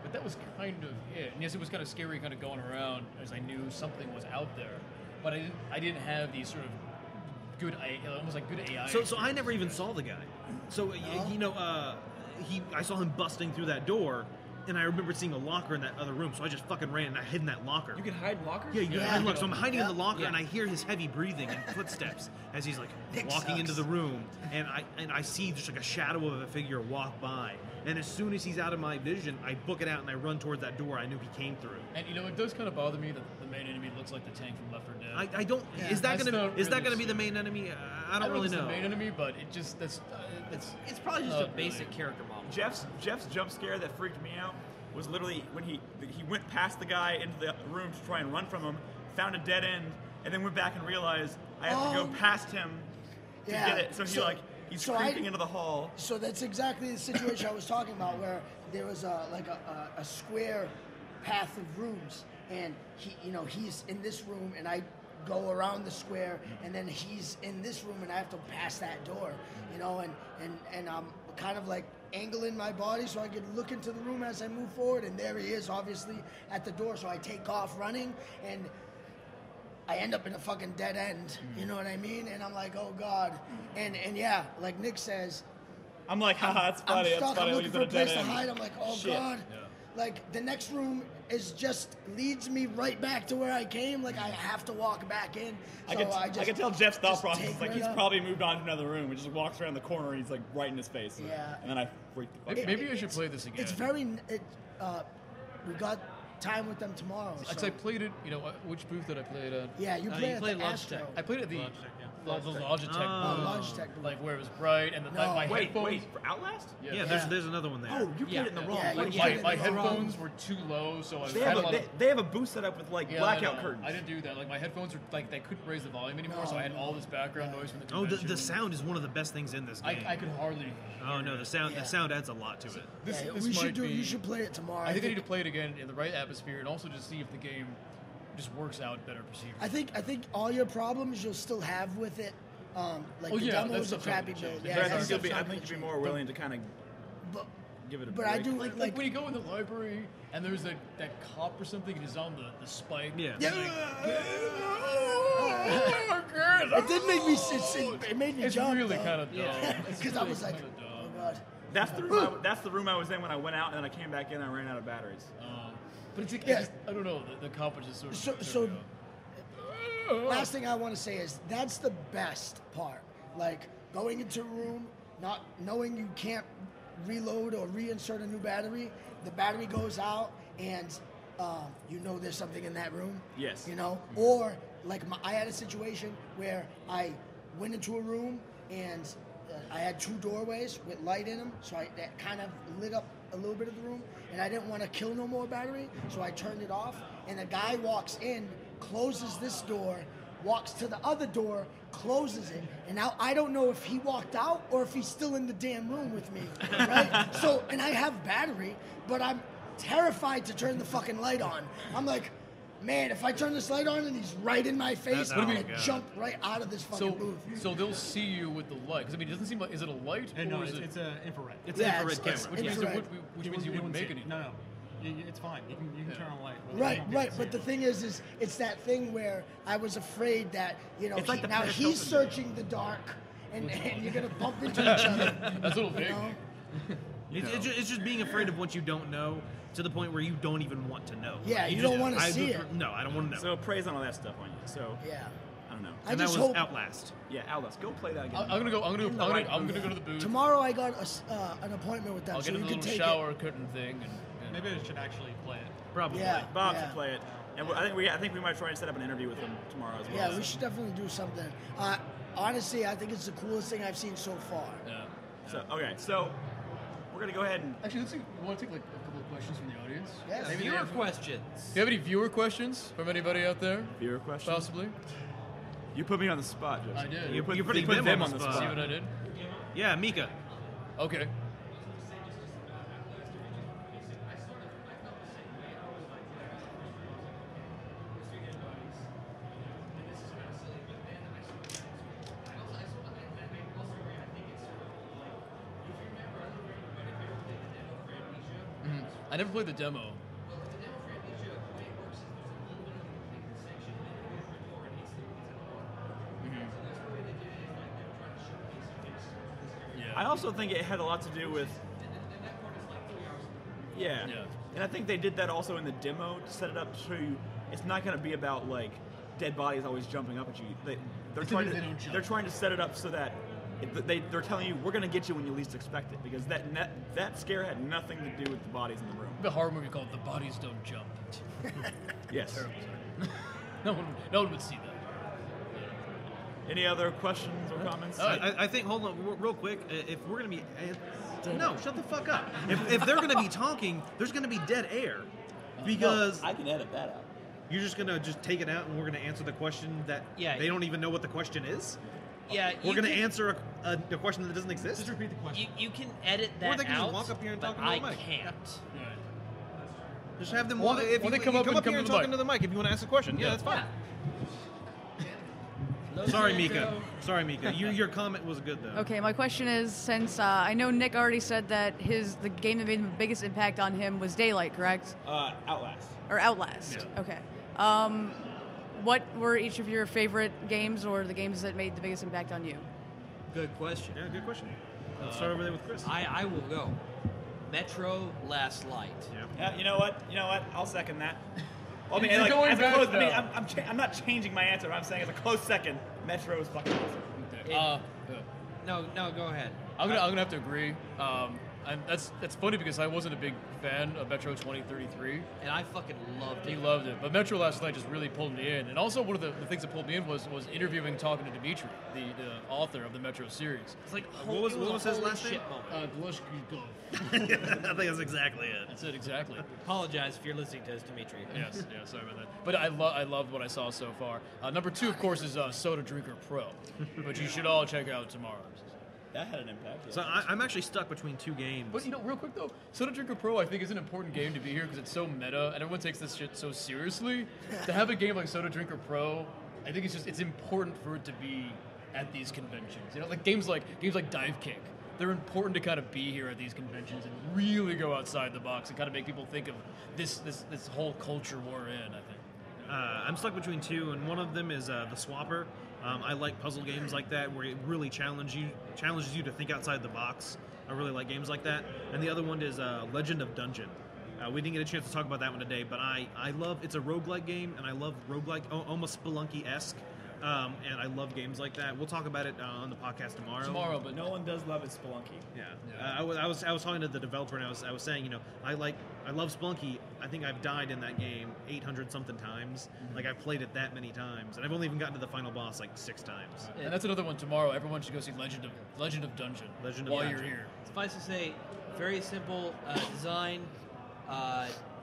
but that was kind of it. And yes, it was kind of scary, kind of going around as I knew something was out there, but I didn't have these sort of good, almost like good AI. So I never even saw the guy. So I saw him busting through that door, and I remember seeing a locker in that other room, so I just fucking ran and I hid in that locker. You can hide in lockers? Yeah, you Yeah. can look. So I'm hiding in the locker, Yeah. and I hear his heavy breathing and footsteps as he's like Nick walking into sucks. the room, and I see just like a shadow of a figure walk by. And as soon as he's out of my vision, I book it out and I run towards that door I knew he came through. And you know, it does kind of bother me that the main enemy looks like the tank from Left 4 Dead. I don't. Yeah. Is that That's gonna not is that really gonna be the so- main enemy? I don't know really if it's know. the main enemy, but it just it's It's probably just not a basic really. character model. Jeff's jump scare that freaked me out was literally when he went past the guy into the room to try and run from him, found a dead end, and then went back and realized I have to go past him to Yeah. get it. So he's so creeping into the hall. So that's exactly the situation I was talking about, where there was a square path of rooms, and he's in this room, and I go around the square, and then he's in this room, and I have to pass that door, and I'm kind of like angling my body so I could look into the room as I move forward, and there he is, obviously at the door. So I take off running, and I end up in a fucking dead end. You know what I mean? And I'm like, oh god, and yeah, like Nick says, I'm like, haha, that's I'm funny. That's stuck. funny. I'm Like looking he's for in a a dead place to end. hide. I'm like, oh Shit. god. Like the next room is just leads me right back to where I came. Like I have to walk back in. So I can tell Jeff's thought just process. take It's like right he's up. probably moved on to another room. He just walks around the corner and he's like right in his face. Yeah. And then I freaked the fuck out. Maybe I should play this again. It's very. We got time with them tomorrow. Because So. I played it. You know, which booth did I play it at? Yeah, you play you at played the Logitech. Astro. I played at the Logitech Oh. booth. Logitech booth. Like where it was bright and No. my Wait, headphones. for Outlast? Yeah, there's another one there. Oh, you played Yeah. it in the Yeah. wrong Yeah, place. you My played it in the wrong- headphones were too low, so I They had have, a lot a, of. they have a booth set up with like Yeah, blackout I know. curtains. I didn't do that. Like my headphones were like they couldn't raise the volume anymore, so I had all this background noise from the Oh, convention. the sound is one of the best things in this game. I could hardly. Oh no, the sound adds a lot to it. This, Yeah, this we should might do. be, You should play it tomorrow. I think I need to play it again in the right atmosphere and also just see if the game just works out better procedurally. I think all your problems you'll still have with it. Like Oh, the yeah, demo that is a stuff's not crappy gonna build. change. Yeah, But I that think stuff's you'll not be gonna more change. willing to kind of But give it a but break. I do like when you go in the library and there's that cop or something and he's on the spike. Yeah. Yeah. It did make me. It made me It's jump. really kind of dumb. Because I was like, kinda dumb. oh god. That's the room I was in when I went out, and then I came back in and I ran out of batteries. But it's like, Yeah. I don't know, the cop was just sort of. So last thing I want to say is that's the best part. Like going into a room, not knowing you can't reload or reinsert a new battery. The battery goes out, and you know there's something in that room. Yes. You know, or like I had a situation where I went into a room and I had two doorways with light in them, so that kind of lit up a little bit of the room, and I didn't want to kill no more battery, so I turned it off, and the guy walks in, closes this door, walks to the other door, closes it, and now I don't know if he walked out or if he's still in the damn room with me, right? So, and I have battery, but I'm terrified to turn the fucking light on. I'm like, man, if I turn this light on and he's right in my face, That's I'm how gonna it goes. jump right out of this fucking booth. So they'll see you with the light. Because I mean, it doesn't seem like. Is it a light? And or no, is it? it's an infrared. It's Yeah, an infrared it's- camera. Which means, infrared. which means you wouldn't make any. No. It's fine. You can turn on light. Right, right. But the thing is it's that thing where I was afraid that It's like the now Paris he's Hilton. searching the dark, and you're gonna bump into each other. That's a little You big. know? It's just being afraid of what you don't know to the point where you don't even want to know. Yeah, Like, you just- don't wanna I see would- it. No, I don't want to know. So praise on all that stuff on you. So Yeah. I don't know. I and that just was hope Outlast. Yeah, Outlast, go play that again. I'm gonna go. I'm In the gonna right go booth. to the booth. tomorrow I got an appointment with them, I'll so get you a can little take shower curtain thing. And Maybe I should actually play it. Probably. Yeah. Bob should play it, and I think we might try and set up an interview with him tomorrow as it. well. Yeah, we should definitely do something. Honestly, I think it's the coolest thing I've seen so far. yeah. So okay, so we're gonna go ahead and Actually, let's see. We want to take like a couple of questions from the audience. Yes. Maybe they Viewer have- questions. Do you have any viewer questions from anybody out there? viewer question. Possibly. You put me on the spot, Joseph. I did. You're putting put them them on the See spot. what I did? Yeah, Mika. Okay. I never played the demo. Yeah. I also think it had a lot to do with. Yeah. Yeah. And I think they did that also in the demo to set it up so it's not going to be about like dead bodies always jumping up at you. They're trying to They don't jump. they're trying to set it up so that they're telling you we're going to get you when you least expect it, because that scare had nothing to do with the bodies in the room. The horror movie called The Bodies Don't Jump. Yes. Terrible. No one would see that. Any other questions or comments? I think, hold on, real quick, if we're going to be... No, shut the fuck up. If they're going to be talking, there's going to be dead air. Because I can edit that out. you're just going to just take it out and we're going to answer the question that Yeah. they don't even know what the question is? Yeah, We're you going to can- answer a question that doesn't exist? Just repeat the question. You can edit Or that they can just out, walk up here and but talk into I the mic. can't. Just have them Well, walk. they- If well, you, they come you up come and up come here to and the talk mic. into the mic if you want to ask a question. Yeah, that's fine. Sorry, Mika. Sorry, Mika. Your comment was good, though. Okay, my question is, since I know Nick already said that the game that made the biggest impact on him was Daylight, correct? Outlast. Or Outlast. Yeah. Okay. What were each of your favorite games or the games that made the biggest impact on you? Good question. Yeah, good question. Let's start over there with Chris. I will go. Metro Last Light. Yeah. Yeah, you know what? I'll second that. Well, I mean, You're like, going as a back close, now. I'm not changing my answer. I'm saying as a close second, Metro is fucking awesome. No, go ahead. I'm gonna have to agree. And that's funny because I wasn't a big fan of Metro 2033. And I fucking loved He it. loved it, but Metro Last Light just really pulled me in. And also one of the things that pulled me in was interviewing, talking to Dimitri, the author of the Metro series. It's like What was his holy last name? shit moment. Glushkikov. I think that's exactly it. That's it exactly. Apologize if you're listening to this, Dimitri. Yes, yeah, sorry about that. But I loved what I saw so far. Number 2, of course, is Soda Drinker Pro, which you should all check out tomorrow. That had an impact. Yeah. So I'm actually stuck between two games. But real quick though, Soda Drinker Pro I think is an important game to be here because it's so meta and everyone takes this shit so seriously. To have a game like Soda Drinker Pro, I think it's important for it to be at these conventions. Like games like Divekick. They're important to kind of be here at these conventions and really go outside the box and kind of make people think of this whole culture we're in, I think. I'm stuck between two, and one of them is the Swapper. I like puzzle games like that where it really challenges you to think outside the box. I really like games like that. And the other one is Legend of Dungeon. We didn't get a chance to talk about that one today, but I love, it's a roguelike game, and I love roguelike, almost Spelunky-esque. And I love games like that. We'll talk about it on the podcast tomorrow. But No one does love it, Spelunky. Yeah. I was talking to the developer, and I was saying, I love Spelunky. I think I've died in that game 800 something times. Like I've played it that many times, and I've only even gotten to the final boss like 6 times. And that's another one tomorrow. Everyone should go see Legend of Dungeon while you're here. Suffice to say, very simple design,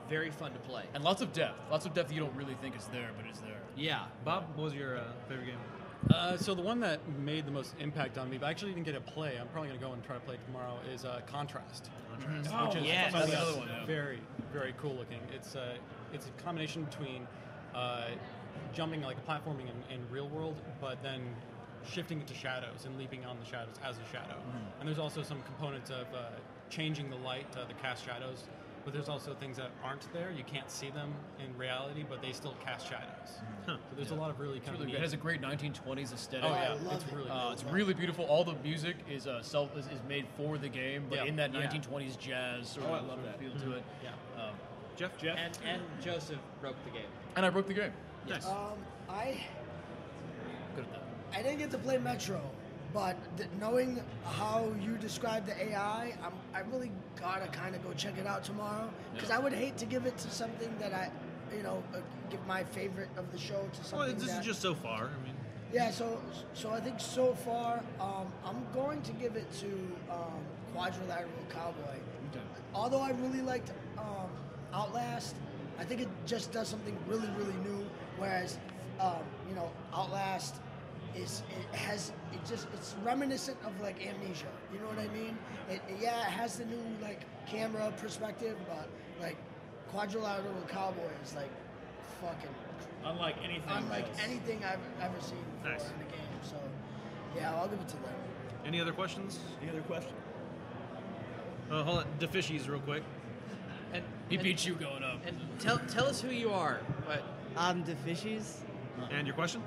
very fun to play. And lots of depth that you don't really think is there, but it's there. Yeah. Bob, what was your favorite game? So the one that made the most impact on me, but I actually didn't get to play, I'm probably going to go and try to play it tomorrow, is Contrast. Oh, yes. That's another one, yeah. Very, very cool looking. It's a combination between jumping, like platforming in real world, but then shifting into shadows and leaping on the shadows as a shadow. And there's also some components of changing the light to cast shadows. But there's also things that aren't there. You can't see them in reality, but they still cast shadows. So there's a lot of really kind of It has a great 1920s aesthetic. Oh yeah, love it's it. really cool. It's really beautiful. All the music is made for the game, but Yeah. in that Yeah. 1920s jazz sort I of love that. feel to it. Yeah. Jeff? And Joseph broke the game. And I broke the game. Nice. I Good at that. I didn't get to play Metro, but knowing how you described the AI, I really gotta kind of go check it out tomorrow, because I would hate to give it to something that I, give my favorite of the show to something. Well, this that, is just so far. I mean, yeah. So I think so far, I'm going to give it to Quadrilateral Cowboy. Although I really liked Outlast, I think it just does something really, really new. Whereas, Outlast it's reminiscent of like Amnesia. You know what I mean? It has the new like camera perspective, but like Quadrilateral Cowboy is like fucking Unlike anything else. anything I've ever seen before Nice. in the game. So yeah, I'll give it to them. any other questions? Any other question? Hold on. Defishies real quick. And He and- beat you going up. And tell us who you are. But The Fishies. And your question?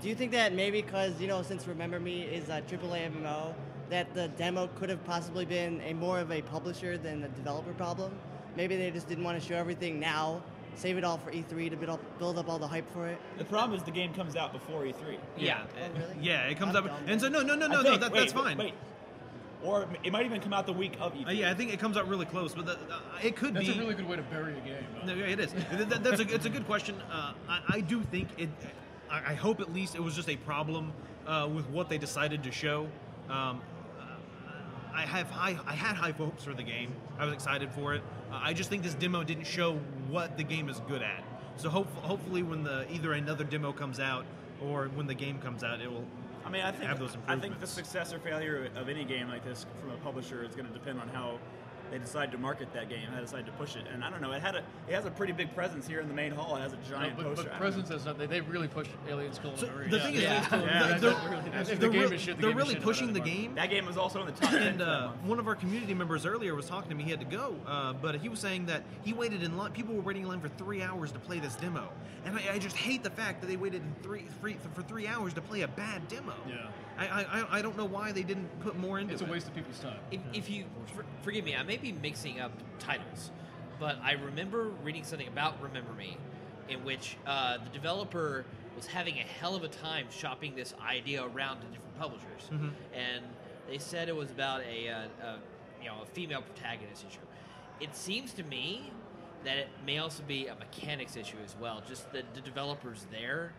Do you think that maybe because, since Remember Me is a AAA MMO, that the demo could have possibly been more of a publisher than a developer problem? maybe they just didn't want to show everything now. Save it all for E3 to build up all the hype for it. The problem is the game comes out before E3. Yeah. Oh, really? Yeah, it comes I'm up, dumb, and so then. that's fine. Wait. Or it might even come out the week of E3. Yeah, I think it comes out really close, but it could That's be. a really good way to bury a game. No, yeah, it is. It's a good question. I do think it. I hope at least it was just a problem with what they decided to show. I had high hopes for the game. I was excited for it. I just think this demo didn't show what the game is good at. So hopefully when either another demo comes out or when the game comes out, it will. I mean, I think have those improvements. the success or failure of any game like this from a publisher is going to depend on how they decide to market that game, how they decide to push it. And I don't know, it has a pretty big presence here in the main hall. It has a giant poster. But presence has not. They really push Aliens Colonial Marine. The thing is, they're really pushing the game. That game was also in the top 10 And for that month. one of our community members earlier was talking to me. He had to go, but he was saying that he waited in line. People were waiting in line for 3 hours to play this demo, and I just hate the fact that they waited for 3 hours to play a bad demo. Yeah. I don't know why they didn't put more into it. It's a waste of people's time. If you forgive me, I may be mixing up titles, but I remember reading something about Remember Me, in which the developer was having a hell of a time shopping this idea around to different publishers, and they said it was about a female protagonist issue. It seems to me that it may also be a mechanics issue as well. Just the developers there,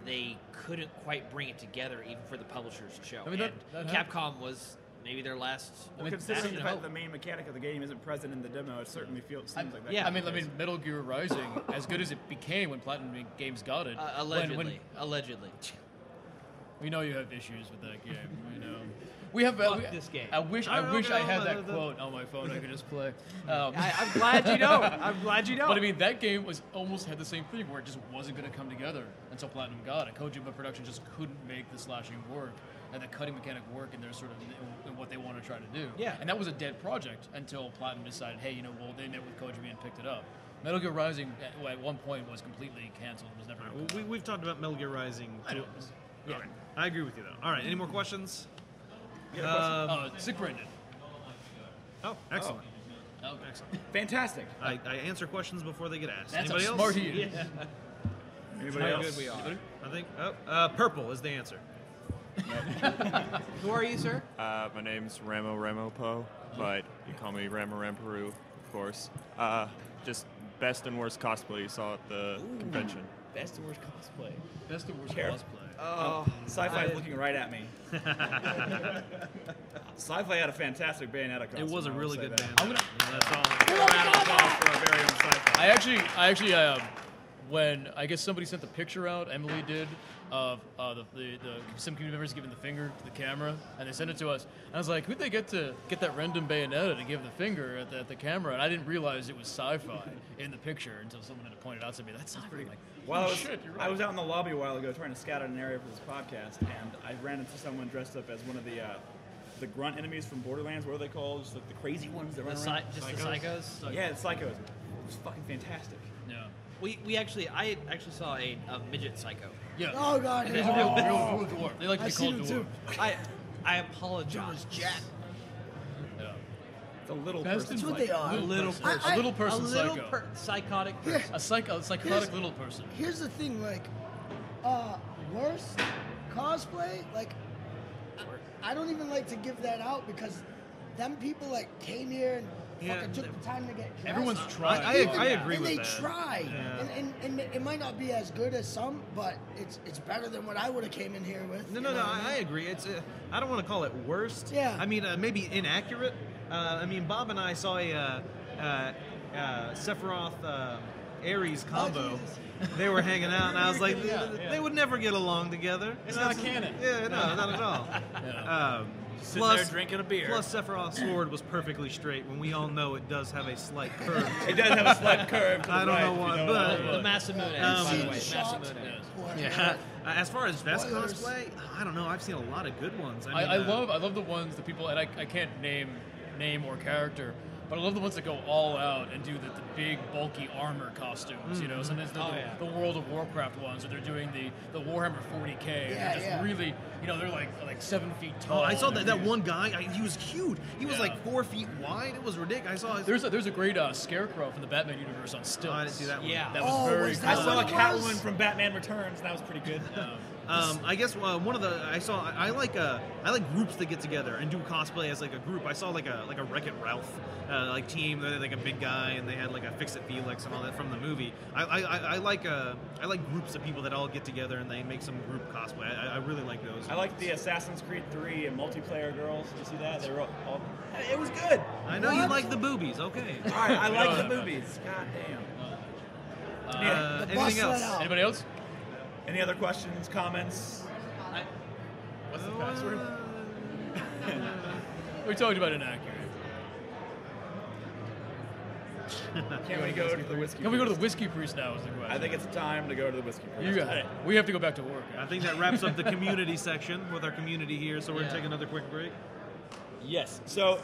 they couldn't quite bring it together even for the publishers to show. I mean, and that Capcom was maybe their last. Well, considering bastion the of fact hope. that the main mechanic of the game isn't present in the demo, it certainly seems like that. yeah. I mean, Metal Gear Rising, as good as it became when Platinum Games got it, Allegedly. we know you have issues with that game. We know. We have. Fuck this game. I wish I had that quote on my phone. I could just play. I'm glad you know. I'm glad you know. But I mean, that game was almost had the same thing where it just wasn't going to come together until Platinum got it. Kojima Production just couldn't make the slashing work and the cutting mechanic work in their sort of in what they want to try to do. Yeah. And that was a dead project until Platinum decided, hey, they met with Kojima and picked it up. Metal Gear Rising at one point was completely canceled. It was never. Well, we've talked about Metal Gear Rising. I know. Yeah, all right. I agree with you though. All right, any more questions? Sick Brendan. Oh, excellent. Oh, Excellent. Fantastic. I answer questions before they get asked. that's Anybody a else? smart he. Anybody How else? good we are. Anybody? I think purple is the answer. Who are you, sir? My name's Ramo Po, but you call me Ramo Ramperu, of course. Just best and worst cosplay you saw at the convention. Best and worst cosplay. Best and worst Care. cosplay. Sci-Fi is looking right at me. Sci-Fi had a fantastic Bayonetta costume. It was a I will really say good that. band. I'm gonna. That's all. Round of applause for our very own Sci-Fi. I actually, when I guess somebody sent the picture out, Emily did, of some community members giving the finger to the camera, and they sent it to us. And I was like, who'd they get that random Bayonetta to give the finger at the camera? And I didn't realize it was Sci-Fi in the picture until someone had pointed out to me. That's pretty. Like, Well, shit, you're right. I was out in the lobby a while ago trying to scout out an area for this podcast, and I ran into someone dressed up as one of the grunt enemies from Borderlands. What are they called? Just like the crazy ones that run around. The psychos. Yeah, the psychos. It was fucking fantastic. Yeah. I actually saw a midget psycho. Yeah. Oh god, He's a real dwarf. They like to be I've seen called him dwarf. too. I apologize. Yeah. It's a little Best person. in That's what they are. A little person. person. A little person A little psycho. psychotic Yeah. person. A psychotic Here's- little person. Here's the thing, like, worst cosplay, like, I don't even like to give that out because them people like came here and Yeah, fucking took the time to get dressed. Everyone's tried. I agree and with they that. try, Yeah. and it might not be as good as some, but it's better than what I would have came in here with. No, you no, know no. what I I mean? agree. It's I don't want to call it worst. Yeah. I mean, maybe inaccurate. I mean, Bob and I saw a Sephiroth Ares combo. They were hanging out, and I was like, they would never get along together. It's not a canon. Yeah, no, not at all. Yeah. Sitting there drinking a beer. Plus, Sephiroth's sword was perfectly straight. When we all know it does have a slight curve. It does have a slight curve to the I don't right, know if why, you know but- what I mean. The Masamune, Um, by the way. Seen shots Masamune. Yeah. As far as best Spoilers. cosplay, I don't know. I've seen a lot of good ones. I love the ones, the people, and I can't name or character, But I love the ones that go all out and do the big, bulky armor costumes. You know, sometimes the World of Warcraft ones, or they're doing the Warhammer 40K. And they're just really, you know, they're like 7 feet tall. Oh, I saw that one guy. He was huge. He was like 4 feet wide. It was ridiculous. I saw. There's a great Scarecrow from the Batman universe on stilts. Oh, I didn't see that one. Yeah. That was very was cool. I that saw a what it was? Catwoman from Batman Returns, and that was pretty good. I guess one of the I like groups that get together and do cosplay as like a group. I saw like a Wreck-It Ralph like team. They're like a big guy and they had like a Fix-It Felix and all that from the movie. I like groups of people that all get together and they make some group cosplay. I really like those. I like the Assassin's Creed 3 multiplayer girls. You see that? They were all. It was good. I know you like the boobies. Okay. All right, I like the movies. God damn. Anything else? Anybody else? Any other questions, comments? What's the password? We talked about inaccurate. Can we go to the whiskey? Can we go to the whiskey priest now? Is the question. I think it's time to go to the whiskey. You got it. We have to go back to work. I think that wraps up the community section with our community here. So we're gonna take another quick break. Yes. So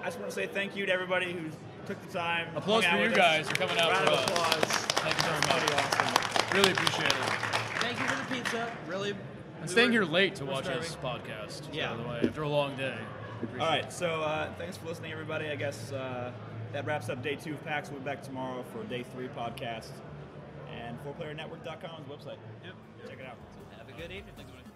I just want to say thank you to everybody who took the time. Applause hung for out you with guys us. for coming out Round for of us. applause. Thank you very much. Pretty awesome. Really appreciate it. Thank you for the pizza. Really. And staying here late to watch this podcast. Yeah. By the way, after a long day. All right. So thanks for listening, everybody. I guess that wraps up day 2 of PAX. We'll be back tomorrow for day 3 podcast. And 4playernetwork.com is the website. Yep. Check it out. Have a good evening. Thanks, everybody.